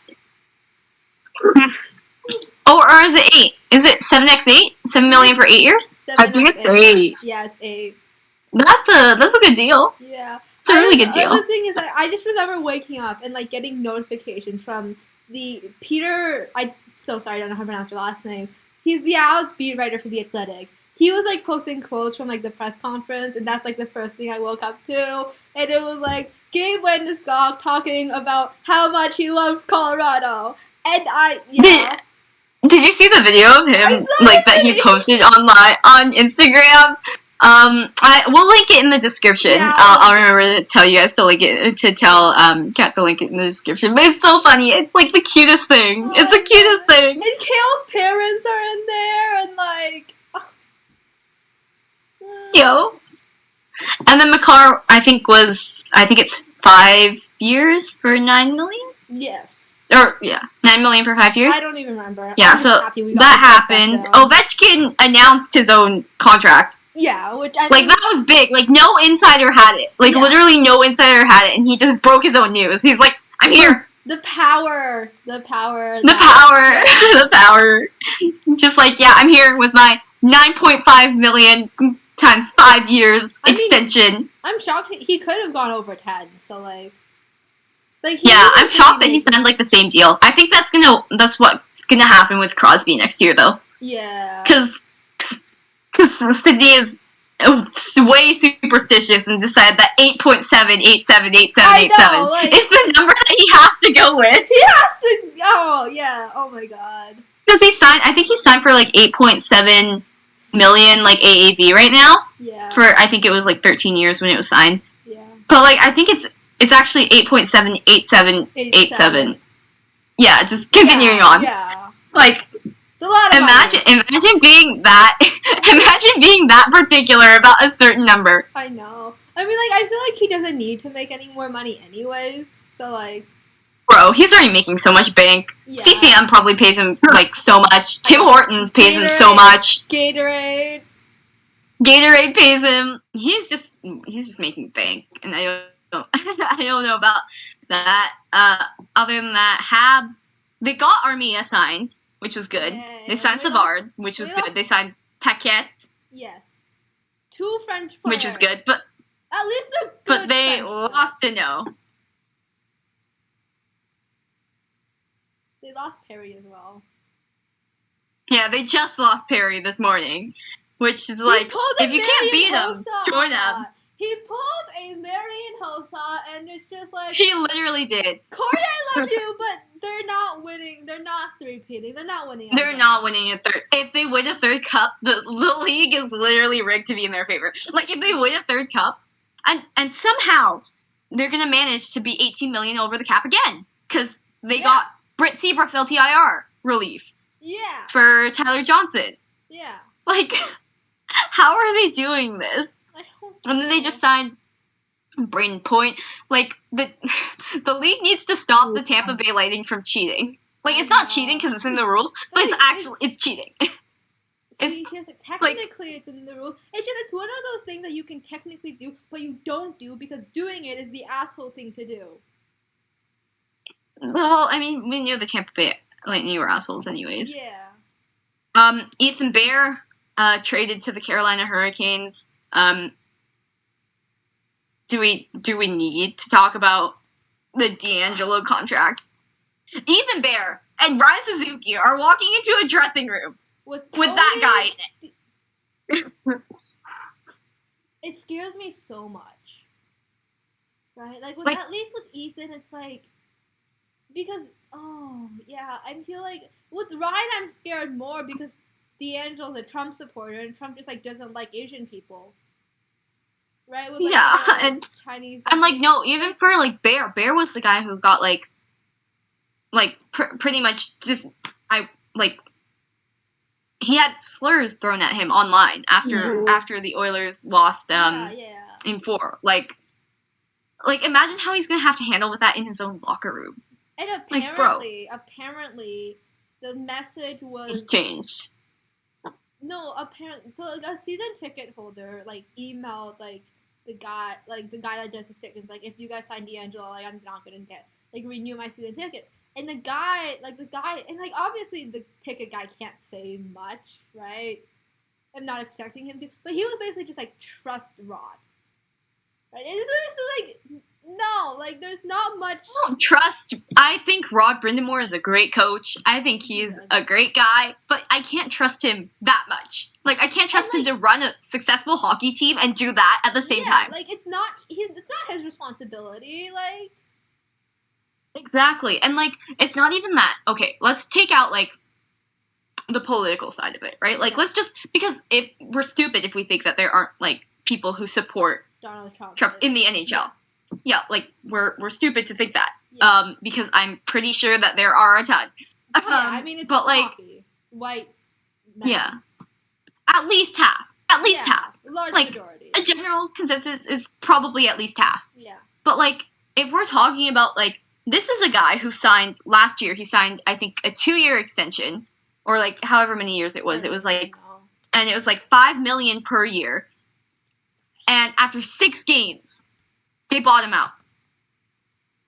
Or is it 8? Is it 7x8? 7 million for 8 years? I think it's 8. Yeah, it's 8. That's a good deal. Yeah. It's a really good deal. The thing is, I just remember waking up and like getting notifications from the Peter. I'm so sorry, I don't know how to pronounce your last name. He's the Avs beat writer for the Athletic. He was like posting quotes from like the press conference, and that's like the first thing I woke up to, and it was like Gabe Landeskog talking about how much he loves Colorado, and Did you see the video of him like that he posted on Instagram? We'll link it in the description. Yeah. I'll remember to tell you guys to link it Kat to link it in the description. But it's so funny. It's like the cutest thing. It's the cutest thing. And Kale's parents are in there, and like Yo. And then McCarr, I think it's 5 years for $9 million? Yes. Or, yeah, $9 million for 5 years? I don't even remember. Yeah, so that happened. Ovechkin announced his own contract. Yeah, which I think... that was big. No insider had it. Literally no insider had it, and he just broke his own news. He's like, I'm here. The power. The power. Just yeah, I'm here with my $9.5 million times 5 years extension. I'm shocked he could have gone over 10, so yeah, I'm shocked that he signed the same deal. I think that's what's gonna happen with Crosby next year, though. Yeah. Because Sydney is way superstitious and decided that 8.7878787 is the number that he has to go with. He has to. Oh yeah. Oh my god. Because I think he signed for 8.7 million AAV right now. Yeah. For I think it was 13 years when it was signed. Yeah. But I think it's actually 8.78787. Yeah, just continuing on. Yeah. It's a lot of imagine being that imagine being that particular about a certain number. I know. I mean, I feel he doesn't need to make any more money anyways. So bro, he's already making so much bank. Yeah. CCM probably pays him so much. Tim Hortons pays him so much. Gatorade pays him. He's just making bank, and I don't know about that. Other than that, Habs, they got Armia signed, which was good. Yay. They signed Savard, which was good. They signed Paquette. Yes. 2 French players. Which was good, but at least they're good. But they lost to no. They lost Perry as well. Yeah, they just lost Perry this morning, which is if you can't beat them, join them. He pulled a Marian Hossa, and it's just he literally did. Corey, I love you, but they're not winning. They're not three-peating. They're not winning. They're not winning a third. If they win a third cup, the league is literally rigged to be in their favor. If they win a third cup, and somehow they're gonna manage to be 18 million over the cap again, because they got Britt Seabrook's LTIR relief. Yeah. For Tyler Johnson. Yeah. How are they doing this? And then they just signed Braden Point. The league needs to stop the Tampa Bay Lightning from cheating. It's not cheating because it's in the rules, but it's cheating. Technically it's in the rules. It's one of those things that you can technically do, but you don't do because doing it is the asshole thing to do. Well, I mean, we knew the Tampa Bay Lightning were assholes anyways. Yeah. Ethan Bear traded to the Carolina Hurricanes. Do we need to talk about the Deangelo contract? Ethan Bear and Ryan Suzuki are walking into a dressing room with that guy in it. It scares me so much. Right? At least with Ethan, it's because, I feel with Ryan, I'm scared more because Deangelo's a Trump supporter, and Trump just, doesn't like Asian people. Right? With, and Chinese... And, no, even for, Bear. Bear was the guy who got, pretty much just... he had slurs thrown at him online after the Oilers lost, in 4. Imagine how he's gonna have to handle with that in his own locker room. And apparently, the message was... It's changed. No, apparently... So, a season ticket holder, emailed, the guy that does his tickets, if you guys sign Deangelo, I'm not gonna get, renew my season tickets. And the guy, and, obviously the ticket guy can't say much, right? I'm not expecting him to, but he was basically just, trust Rod. Right? And it's just, no, there's not much... I don't trust... I think Rod Brindamore is a great coach. I think he's a great guy, but I can't trust him that much. I can't trust him to run a successful hockey team and do that at the same time. It's not his responsibility, Exactly. And, it's not even that. Okay, let's take out, the political side of it, right? Let's just... Because if we're stupid if we think that there aren't, people who support Donald Trump in the NHL. Yeah, we're stupid to think that. Yeah. Because I'm pretty sure that there are a ton. It's hockey. White men. Yeah. At least half. at least half. Large like, majority. A general consensus is probably at least half. Yeah. But, like, if we're talking about, like, this is a guy who signed, last year, he signed, I think, a 2-year extension, or, like, however many years it was. It was, like, and it was, like, $5 million per year. And after 6 games, they bought him out.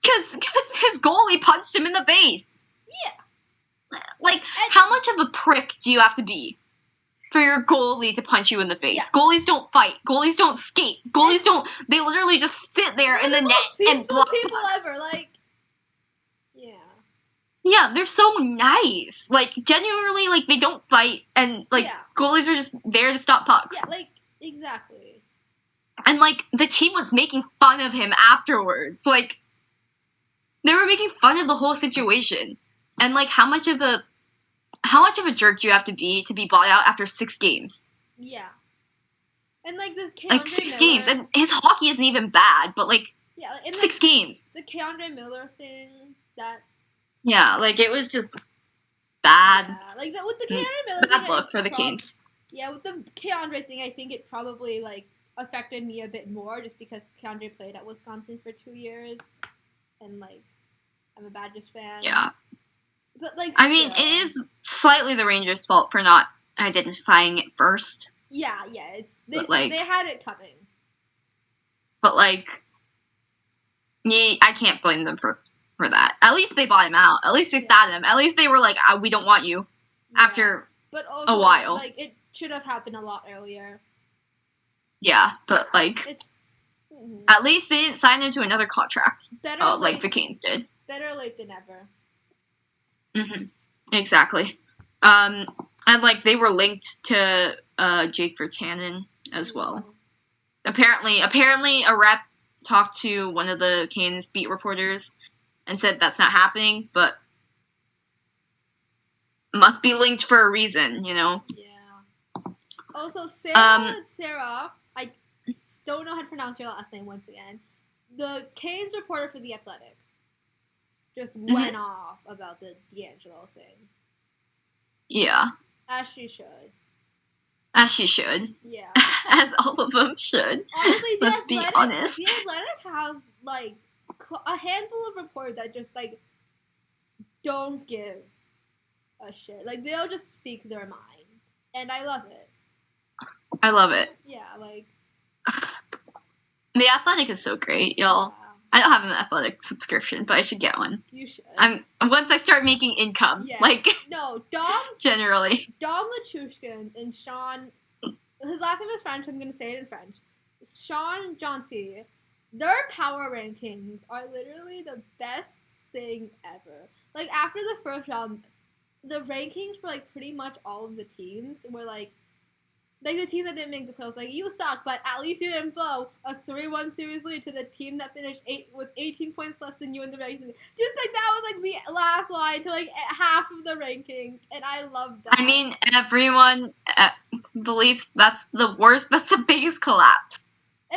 Because his goalie punched him in the face. Yeah. Like, how much of a prick do you have to be for your goalie to punch you in the face? Yeah. Goalies don't fight. Goalies don't skate. Goalies don't. They literally just sit there in the net and block people pucks. Ever, like, yeah. Yeah, they're so nice. Like, genuinely, like, they don't fight, and, like, goalies are just there to stop pucks. Yeah, like, exactly. And, like, the team was making fun of him afterwards. Like, they were making fun of the whole situation. And, like, how much of a jerk do you have to be bought out after 6 games? Yeah. And, like, the Keandre like, 6 Miller, games. And his hockey isn't even bad, but, like, yeah, and 6 games. The Keandre Miller thing, that... Yeah, like, it was just bad. Yeah, like, with the Keandre Miller bad look for the Canes. Yeah, with the Keandre thing, I think it probably, like, affected me a bit more, just because Keandre played at Wisconsin for 2 years. And, like, I'm a Badgers fan. Yeah. But, like, I mean, it is slightly the Rangers' fault for not identifying it first. Yeah, they had it coming. But, like, I can't blame them for that. At least they bought him out. At least they sat him. At least they were like, we don't want you. After but also, a while. Like, it should have happened a lot earlier. Yeah, but, like, at least they didn't sign him to another contract. Like the Canes did. Better late than never. Mm-hmm. Exactly. And, like, they were linked to Jake Virtanen as well. Apparently a rep talked to one of the Canes beat reporters and said that's not happening, but must be linked for a reason, you know? Yeah. Also, Sarah, I don't know how to pronounce your last name once again. The Canes reporter for The Athletic just went off about the Deangelo thing. Yeah. As she should. As she should. Yeah. As all of them should. Honestly, Let's be honest. The Athletic have, like, a handful of reporters that just, like, don't give a shit. Like, they'll just speak their mind. And I love it. I love it. Yeah, like... The Athletic is so great, y'all. Yeah. I don't have an Athletic subscription, but I should get one. You should. Once I start making income, like... No, Dom... Generally. Dom Lachushkin and Sean... His last name is French, I'm going to say it in French. Sean Johnsey, their power rankings are literally the best thing ever. Like, after the first round, the rankings for, like, pretty much all of the teams were, like, the team that didn't make the playoffs, like, you suck, but at least you didn't blow a 3-1 series lead to the team that finished with 18 points less than you in the rankings. Just, like, that was, like, the last line to, like, half of the rankings, and I love that. I mean, everyone believes that's the worst, that's the biggest collapse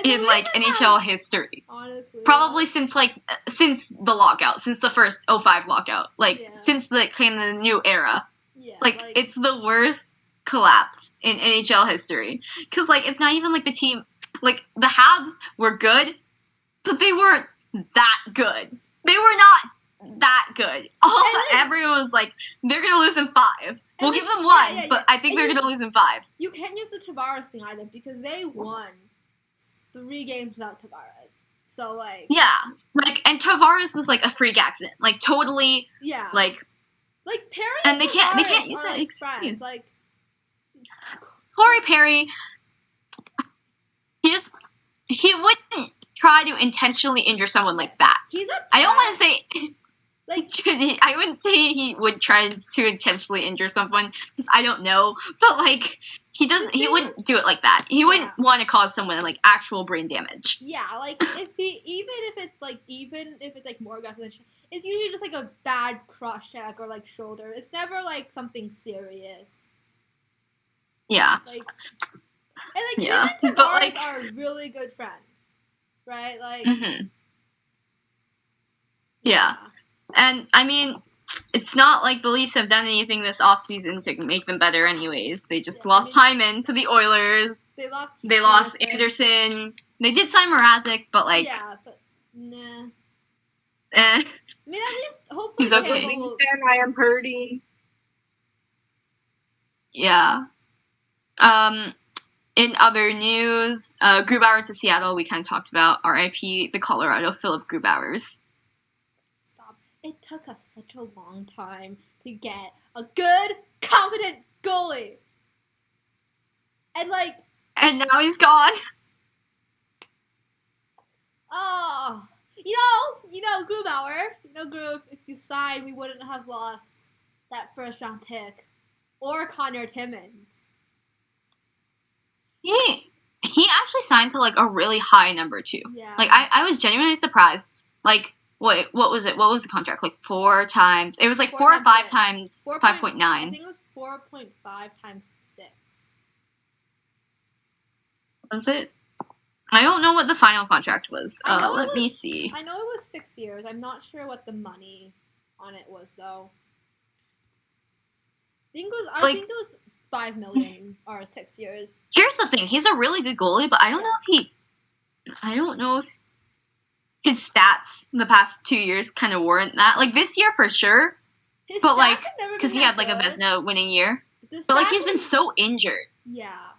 in, like, NHL history. Honestly. Probably since the lockout, since the first 05 lockout. Like, since the kind of the new era. Yeah. Like, it's the worst collapse in NHL history. Because, like, it's not even, like, the team... Like, the Habs were good, but they weren't that good. They were not that good. Everyone was like, they're going to lose in 5. We'll give them 1, but I think they're going to lose in 5. You can't use the Tavares thing either, because they won 3 games without Tavares. So, like... Yeah. Like, and Tavares was, like, a freak accident. Like, totally... Yeah. Like... Perry and they can't use that excuse. Like... Corey Perry... He wouldn't try to intentionally injure someone like that. I don't want to say... Like, I wouldn't say he would try to intentionally injure someone, because I don't know, but, like, he wouldn't do it like that. He wouldn't want to cause someone, like, actual brain damage. Yeah, like, even if it's, like, more aggressive, it's usually just, like, a bad cross check or, like, shoulder. It's never, like, something serious. Yeah. Like, and, like, him and Tavares are really good friends, right? Like... Mm-hmm. Yeah. And, I mean, it's not like the Leafs have done anything this offseason to make them better anyways. They just lost Hyman to the Oilers. They lost. They lost Anderson. They did sign Mrazek, but like. Yeah, but nah. Eh. I mean, at least hopefully He's okay. I am hurting. Yeah. In other news, Grubauer to Seattle, we kind of talked about. R.I.P. the Colorado Philip Grubauers. Stop. It took us such a long time to get a good, confident goalie. And like... And now he's gone. Oh. You know, Grubauer. Grub, if you signed, we wouldn't have lost that first round pick. Or Conor Timmins. He actually signed to like a really high number too. Yeah. Like I was genuinely surprised. Like what was it? What was the contract? Like 4 times. It was like 4 or 5 times 5.9. I think it was 4.5 times 6. Was it? I don't know what the final contract was. Let me see. I know it was 6 years. I'm not sure what the money on it was though. I think it was 5 million or 6 years. Here's the thing: he's a really good goalie, but I don't know if his stats the past 2 years kind of warrant that. Like this year for sure, but like because he had like a Vezina winning year, but like he's been so injured. Yeah.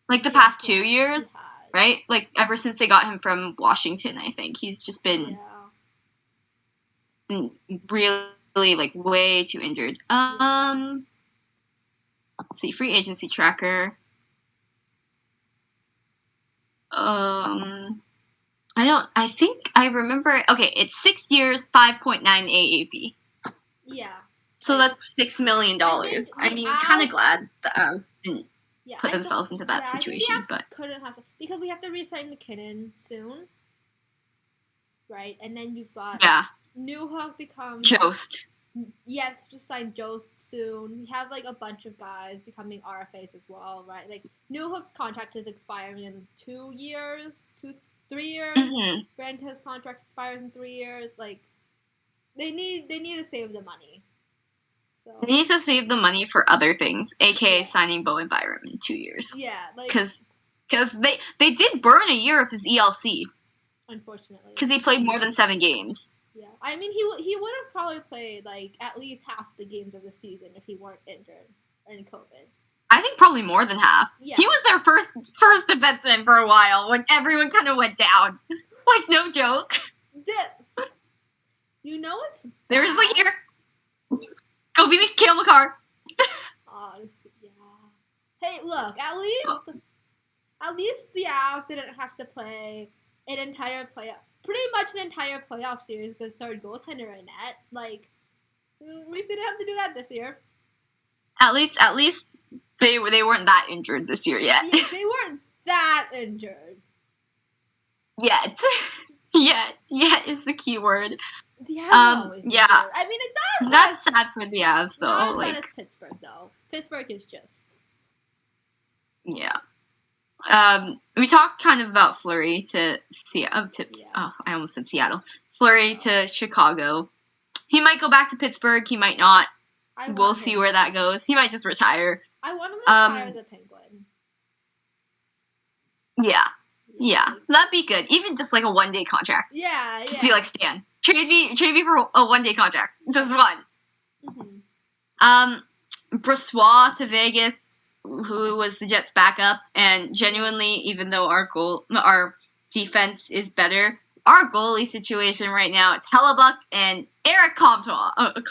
Like the past 2 years, right? Like ever since they got him from Washington, I think he's just been really like way too injured. Let's see, free agency tracker. I think I remember. Okay, it's 6 years, 5.9 AAV. Yeah. So that's $6 million. I mean, kind of glad the Avs didn't put themselves into that situation, but couldn't have because we have to re-sign McKinnon soon, right? And then you've got Newhook becomes Jost. Yes, just signed Jost soon. We have like a bunch of guys becoming RFAs as well, right? Like Newhook's contract is expiring in 3 years. Mm-hmm. Branta's contract expires in 3 years. Like they need to save the money. So. They need to save the money for other things, aka signing Bowen Byram in 2 years. Yeah, like because they did burn a year of his ELC. Unfortunately, because he played more than 7 games. Yeah, I mean he would have probably played like at least half the games of the season if he weren't injured in COVID. I think probably more than half. Yeah. He was their first defenseman for a while when everyone kind of went down. Like no joke. You know it's there was like here. Go be Cale Makar. Yeah. Hey, look. At least the Avs didn't have to play pretty much an entire playoff series with the third goaltender in net. Like, we didn't have to do that this year. At least they weren't that injured this year yet. Yeah, they weren't that injured. Yet. Yet is the key word. The Avs are always injured. I mean, it's not. That's sad for the Avs, though. Not as bad as Pittsburgh, though. Pittsburgh is just. Yeah. We talked kind of about Fleury to I almost said Seattle. Fleury to Chicago. He might go back to Pittsburgh. He might not. We'll see where that goes. He might just retire. I want him to retire as a Penguin. Yeah, that'd be good. Even just like a 1-day contract. Yeah. Just be like Stan. Trade me for a 1-day contract. Just one. Mm-hmm. Brossoit to Vegas, who was the Jets' backup, and genuinely, even though our defense is better, our goalie situation right now, it's Hellebuck and Eric Comtois. Eric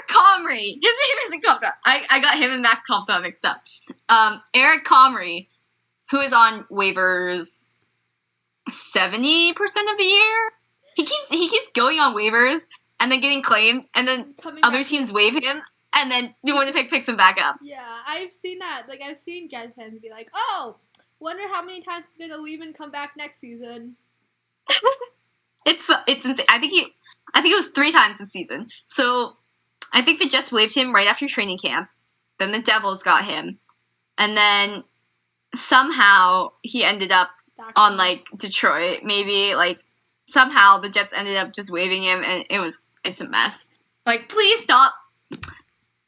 Comrie. His name isn't Comtois. I got him and Max Comtois mixed up. Eric Comrie, who is on waivers 70% of the year. He keeps going on waivers and then getting claimed, and then other teams waive him, and then Winnipeg picks him back up. Yeah, I've seen that. Like, I've seen Jets fans be like, "Oh, wonder how many times he's gonna leave and come back next season." It's insane. I think it was 3 times this season. So I think the Jets waived him right after training camp. Then the Devils got him, and then somehow he ended up on like Detroit. Maybe like somehow the Jets ended up just waiving him, and it's a mess. Like, please stop.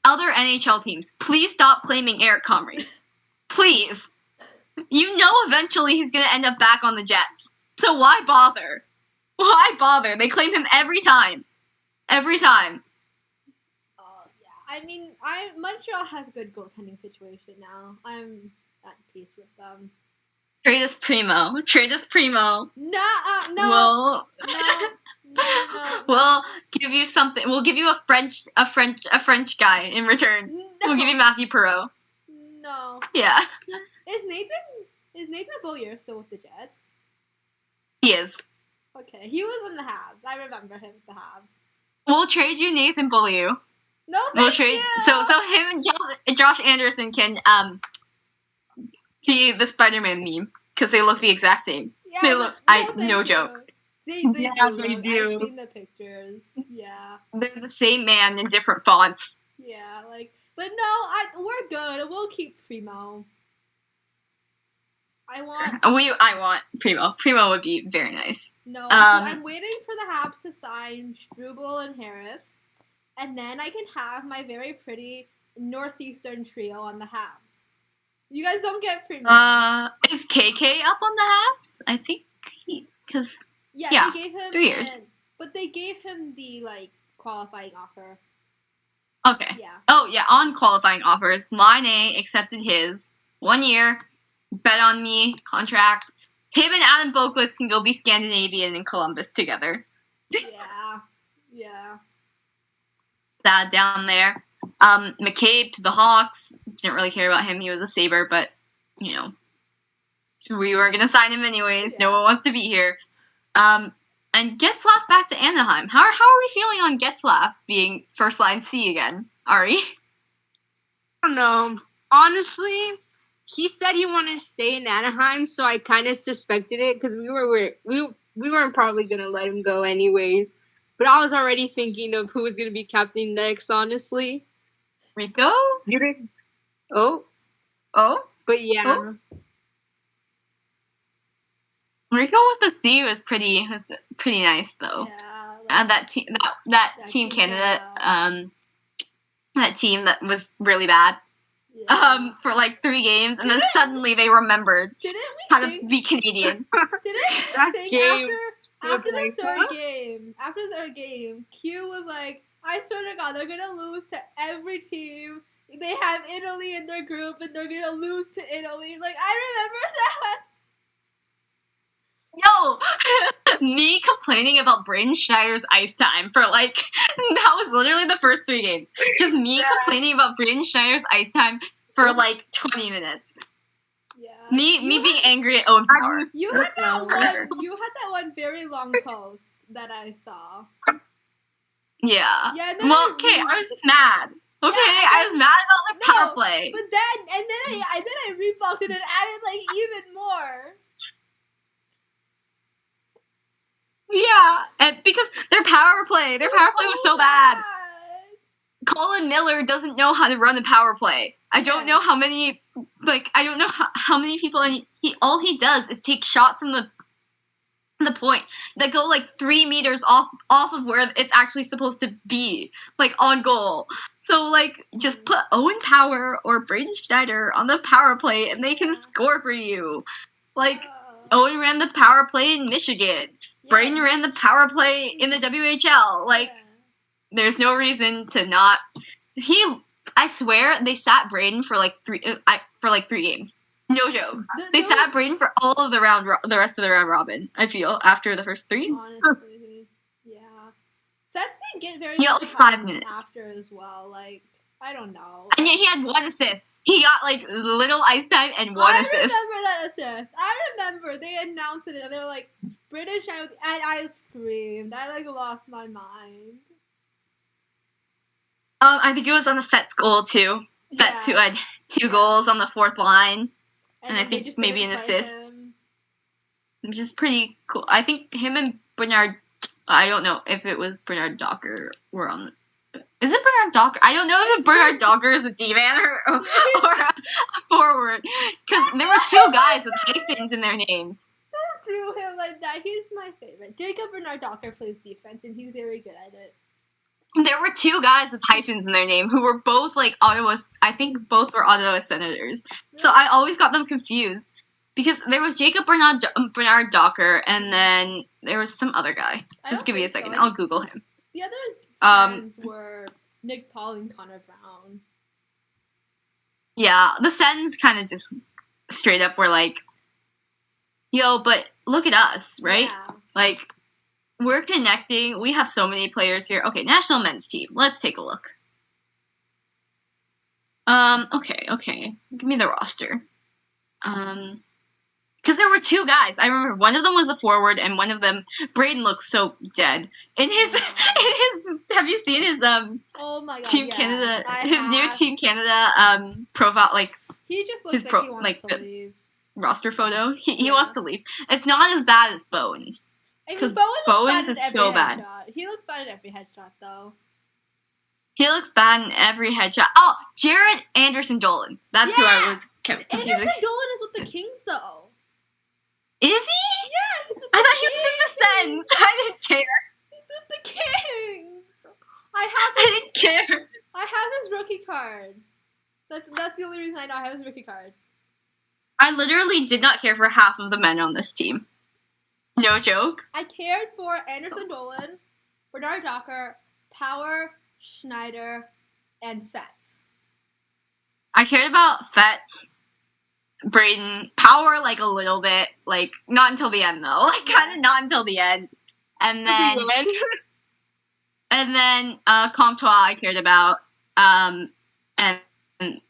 Other NHL teams, please stop claiming Eric Comrie. Please. You know eventually he's going to end up back on the Jets. So why bother? Why bother? They claim him every time. Every time. I mean, Montreal has a good goaltending situation now. I'm at peace with them. Trade us Primo. Trade us Primo. No. We'll give you something. We'll give you a French guy in return. No. We'll give you Matthew Perreault. No. Yeah. Is Nathan Beaulieu still with the Jets? He is. Okay, he was in the Habs. I remember him with the Habs. We'll trade you Nathan Beaulieu. No, we'll trade. You. So him and Josh Anderson can be the Spider-Man meme because they look the exact same. Yeah, they look. No joke. They do. I've seen the pictures. Yeah. They're the same man in different fonts. Yeah, but no, we're good. We'll keep Primo. I want Primo. Primo would be very nice. No, I'm waiting for the Habs to sign Struble and Harris, and then I can have my very pretty Northeastern trio on the Habs. You guys don't get Primo. Is KK up on the Habs? I think because they gave him 3 years, but they gave him the qualifying offer. Okay. Yeah. Oh yeah, on qualifying offers, Line A accepted his 1 year. Bet on me contract. Him and Adam Boqvist can go be Scandinavian in Columbus together. Yeah. Sad down there. McCabe to the Hawks. Didn't really care about him. He was a Sabre, but we were gonna sign him anyways. Yeah. No one wants to be here. And Getzlaf back to Anaheim. How are we feeling on Getzlaf being first line C again, Ari? I don't know. Honestly, he said he wanted to stay in Anaheim, so I kind of suspected it because we weren't probably gonna let him go anyways. But I was already thinking of who was gonna be captain next. Honestly, Rico. Oh. But yeah. Oh. Rico with the C was pretty nice though. Yeah. That team Canada, that team that was really bad. Yeah. For 3 games, and then suddenly they remembered how to be Canadian. After the third game, Q was like, I swear to God, they're gonna lose to every team. They have Italy in their group, and they're gonna lose to Italy. I remember that. Yo, me complaining about Braden Schneider's ice time for that was literally the first 3 games. Just me complaining about Braden Schneider's ice time for 20 minutes. Yeah. Me being angry at Owen Power. You had that one very long post that I saw. Yeah. Yeah. I was just mad. Okay, yeah, I was mad about the power play. But then I rebuffed it and added even more. Yeah, and because their power play was so bad. Colin Miller doesn't know how to run the power play. I don't know how many how many people, and all he does is take shots from the point that go 3 meters off of where it's actually supposed to be, on goal. So just put Owen Power or Braden Schneider on the power play and they can score for you. Owen ran the power play in Michigan. Braden ran the power play in the WHL. There's no reason to not. I swear they sat Braden for 3 games. No joke. They sat Braden for all of the rest of the round robin. I feel after the first 3. Honestly, yeah. Sets didn't get very. He got 5 minutes after as well. I don't know. And yet he had 1 assist. He got little ice time and 1 assist. I remember that assist. I remember they announced it and they were like, British, and I screamed. I lost my mind. I think it was on the Fetz goal too. Fetz who had 2 goals on the 4th line, and I think maybe an assist, which is pretty cool. I think him and Bernard. I don't know if it was Bernard Docker were on. Is it Bernard Docker? I don't know if Bernard Docker is a D-man or a forward, because there were 2 guys with hyphens in their names. Don't do him like that. He's my favorite. Jacob Bernard Docker plays defense, and he's very good at it. There were two guys with hyphens in their name who were both like I think both were Ottawa Senators. So I always got them confused because there was Jacob Bernard Docker, and then there was some other guy. Just give me a second. I'll Google him. The other Sens were Nick Paul and Connor Brown. Yeah, the Sens kind of just straight up were like, yo, but look at us, right? Yeah. Like, we're connecting. We have so many players here. Okay, national men's team. Let's take a look. Okay. Give me the roster. Because there were two guys. I remember one of them was a forward, and one of them, Braden looks so dead. Have you seen his oh my God, Team yes, Canada, new Team Canada profile, like he just looks like he wants to leave. Roster photo. He wants to leave. It's not as bad as Bowen's. Because Bowen's is so bad. He looks bad at every headshot, though. He looks bad in every headshot. Oh, Jared Anderson Dolan. That's who I was confusing. Anderson Dolan is with the Kings, though. Is he? Yeah, he's with the I thought he was in the Sens. I didn't care. He's with the Kings. I didn't care. I have his rookie card. That's the only reason I know I have his rookie card. I literally did not care for half of the men on this team. No joke. I cared for Anderson Dolan, Bernard Docker, Power, Schneider, and Fetz. I cared about Fetz, Braden, Power like a little bit, like not until the end though, like kind of not until the end, and then Comtois I cared about, and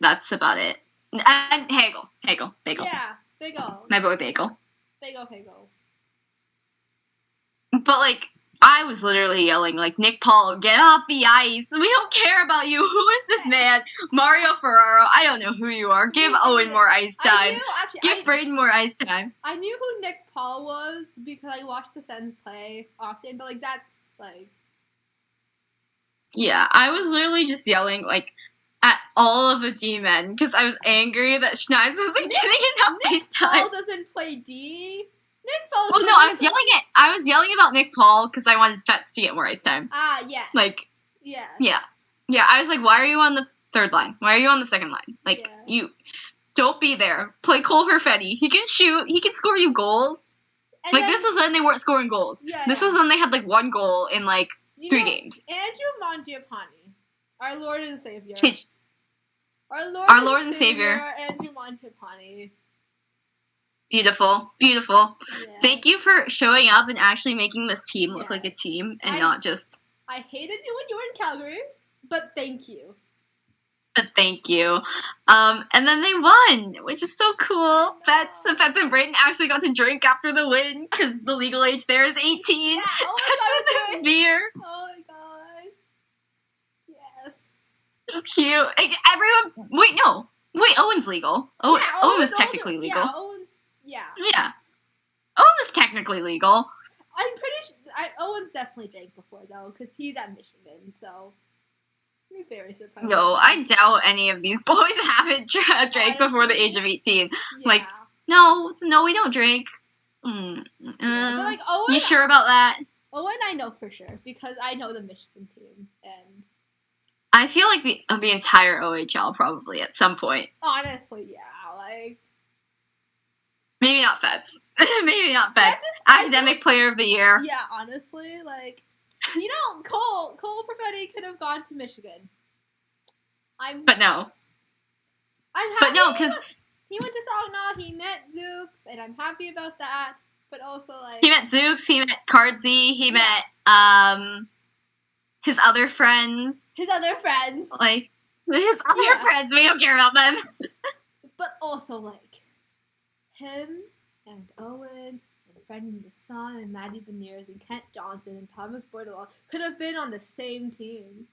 that's about it. And Bagel. Yeah, Bagel. My boy Bagel. Bagel. But like, I was literally yelling like, Nick Paul, get off the ice. We don't care about you. Who is this man? Mario Ferraro. I don't know who you are. Give Owen more ice time. Give Braden more ice time. I knew who Nick Paul was because I watched the Sens play often, but like that's like. Yeah, I was literally just yelling like at all of the D men because I was angry that Schneider wasn't getting enough ice time. Nick Paul doesn't play D. Nick Paul. Oh no, I was yelling about Nick Paul because I wanted Fetz to get more ice time. Yeah. Like. Yeah. Yeah. I was like, why are you on the third line? Why are you on the second line? Like you, don't be there. Play Cole Perfetti. He can shoot. He can score you goals. And like this was when they weren't scoring goals. Yeah. This was when they had like one goal in like 3 games. Andrew Mangiapane, our Lord and Savior. Our Lord and Savior, Andrew Mangiapane. Beautiful. Yeah. Thank you for showing up and actually making this team look like a team and not just... I hated you when you were in Calgary, but thank you. And then they won, which is so cool. Fetz and Braden actually got to drink after the win because the legal age there is 18. Yeah. Oh my God, beer. Oh my God. Yes. So cute. Everyone... Wait, Owen's legal. Owen was technically legal. Yeah. Owen was technically legal. I'm pretty sure Owen's definitely drank before though, because he's at Michigan, so I'm very surprised. No, I doubt any of these boys haven't drank before the age of 18. Yeah. Like, no, we don't drink. But like Owen, you sure about that? Owen, I know for sure because I know the Michigan team, and I feel like the entire OHL probably at some point. Honestly, yeah, like. Maybe not Fetz. Academic player of the year. Yeah, honestly, like, Cole Perfetti could have gone to Michigan. But no. I'm happy. But no, because he went to Saginaw. He met Zooks, and I'm happy about that. But also, like, he met Zooks. He met Cardsy. He met his other friends. Like his other friends. We don't care about them. But also, like. Him and Owen and Brendan Desson and Matty Beniers and Kent Johnson and Thomas Bordelon could have been on the same team.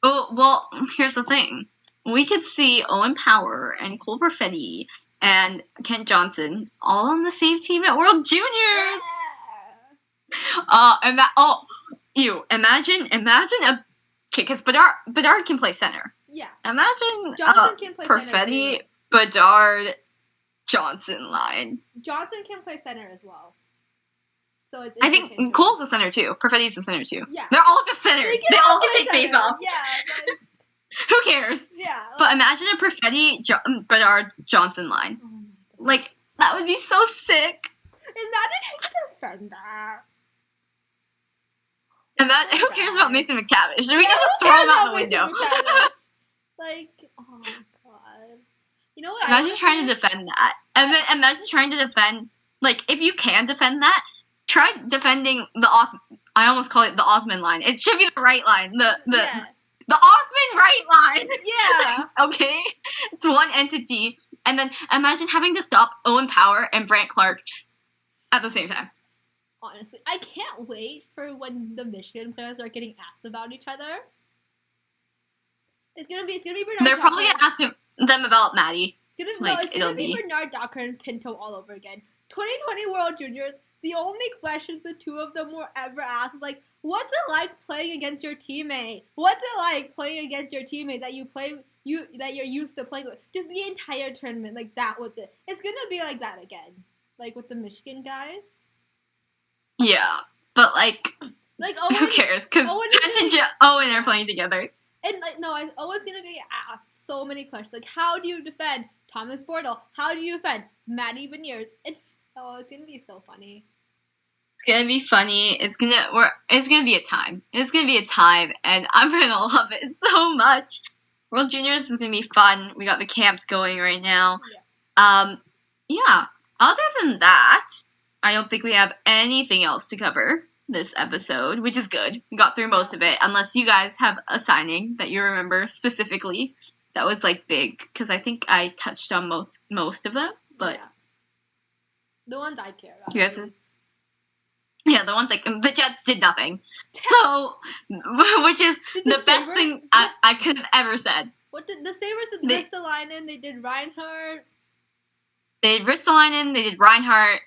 Oh, well, here's the thing. We could see Owen Power and Cole Perfetti and Kent Johnson all on the same team at World Juniors. Yeah. Imagine a kid, because Bedard can play center. Yeah. Imagine Johnson can play Perfetti, Bedard, Johnson line. Johnson can play center as well. So it's I think interchangeable. Cole's the center too. Perfetti's the center too. Yeah. They're all just centers. They all take face off. Yeah, like, Who cares? yeah. But imagine a Perfetti Bedard Johnson line. Oh my God. Like, that would be so sick. Imagine who could defend that. And that, who cares about Mason McTavish? We can just throw him out the window. Like, oh my God. You know what? Imagine trying to defend that. And then imagine trying to defend, like, if you can defend that, try defending I almost call it the Othman line. It should be the right line. The Othman right line. Yeah. Okay? It's one entity. And then imagine having to stop Owen Power and Brant Clark at the same time. Honestly, I can't wait for when the Michigan players are getting asked about each other. It's gonna be Bernard. They're probably gonna ask them about Matty. It's gonna be Bernard Docker and Pinto all over again. 2020 World Juniors. The only questions the two of them were ever asked was like, "What's it like playing against your teammate? What's it like playing against your teammate that you're used to playing with?" Just the entire tournament, like that was it. It's gonna be like that again, like with the Michigan guys. Yeah, but like Owen, who cares? Because Trent and Owen are playing together. And Owen's gonna be asked so many questions, like how do you defend Thomas Bortle? How do you defend Matty Beniers? It's gonna be so funny. It's gonna be funny. It's gonna be a time. It's gonna be a time, and I'm gonna love it so much. World Juniors is gonna be fun. We got the camps going right now. Yeah. Other than that, I don't think we have anything else to cover this episode, which is good. We got through most of it, unless you guys have a signing that you remember specifically that was like big, because I think I touched on most of them, but the ones I care about. You guys, the ones like the Jets did nothing, so which is the best thing I could have ever said. What did the Sabres did? Ristolainen, they did Reinhardt. They did Ristolainen, they did Reinhardt.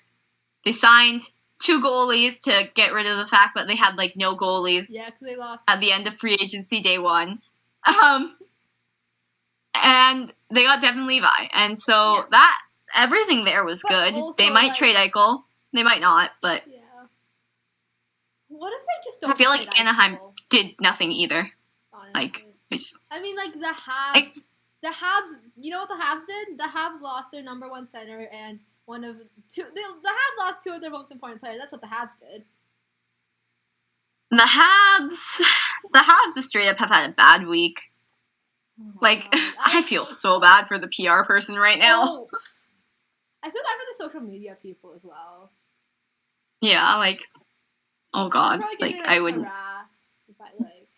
They signed 2 goalies to get rid of the fact that they had, like, no goalies. Yeah, because they lost. At the end of free agency day 1. And they got Devon Levi. And so everything there was good. Also, they might trade Eichel. They might not, but... Yeah. What if they just don't I feel like trade Anaheim Eichel? Did nothing either. Honestly. Like, they just... I mean, like, the Habs... The Habs... You know what the Habs did? The Habs lost their number 1 center and... The Habs lost 2 of their most important players. That's what the Habs did. The Habs just straight up have had a bad week. Oh like, I feel so bad for the PR person right now. Oh. I feel bad for the social media people as well. Yeah, like, oh god, like I wouldn't. By, like,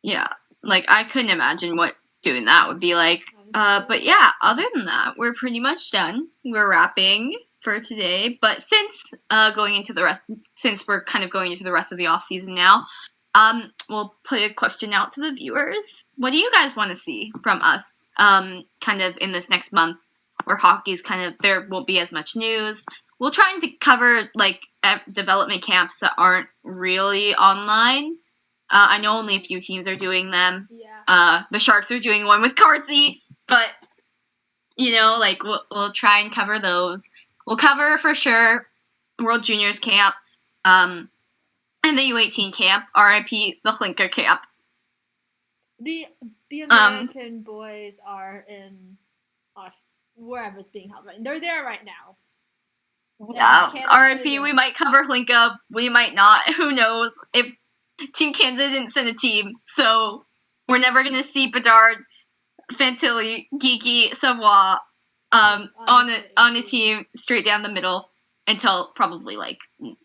yeah, like I couldn't imagine what doing that would be like. But yeah, other than that, we're pretty much done. We're wrapping for today. But since we're kind of going into the rest of the off season now, we'll put a question out to the viewers. What do you guys want to see from us? Kind of in this next month, where hockey's there won't be as much news. We'll try to cover like development camps that aren't really online. I know only a few teams are doing them. Yeah. The Sharks are doing one with Cartsy. But, like, we'll try and cover those. We'll cover, for sure, World Juniors camps, and the U18 camp, RIP, the Hlinka camp. The American boys are in wherever it's being held right now. They're there right now. Yeah, RIP, we might cover Hlinka, we might not, who knows. If Team Canada didn't send a team, so we're never going to see Bedard, Fantilli, Geeky, Savoie, on a team straight down the middle until probably like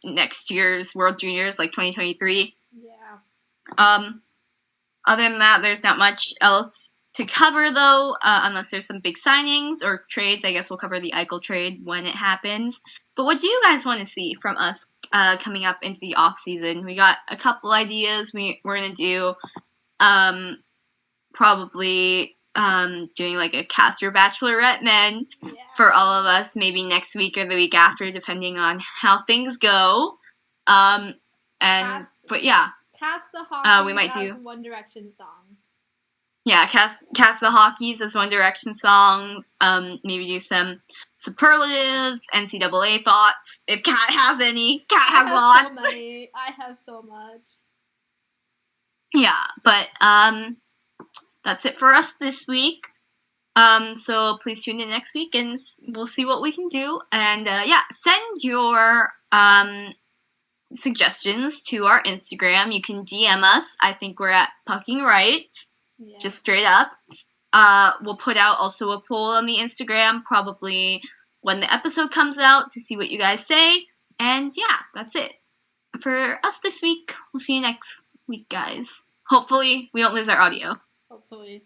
next year's World Juniors, like 2023. Yeah. Other than that, there's not much else to cover though, unless there's some big signings or trades. I guess we'll cover the Eichel trade when it happens. But what do you guys want to see from us coming up into the off season? We got a couple ideas. We're gonna do probably doing like a cast your bachelorette men for all of us, maybe next week or the week after, depending on how things go. But yeah, cast the hockey. We might do One Direction songs. Yeah, cast the Hockeys as One Direction songs. Maybe do some superlatives, NCAA thoughts. If Kat has any, Kat has I lots. have so many. I have so much. Yeah, but that's it for us this week. So please tune in next week and we'll see what we can do. And yeah, send your suggestions to our Instagram. You can DM us. I think we're at Pucking Rights, just straight up. We'll put out also a poll on the Instagram, probably when the episode comes out, to see what you guys say. And yeah, that's it for us this week. We'll see you next week, guys. Hopefully, we don't lose our audio. Hopefully.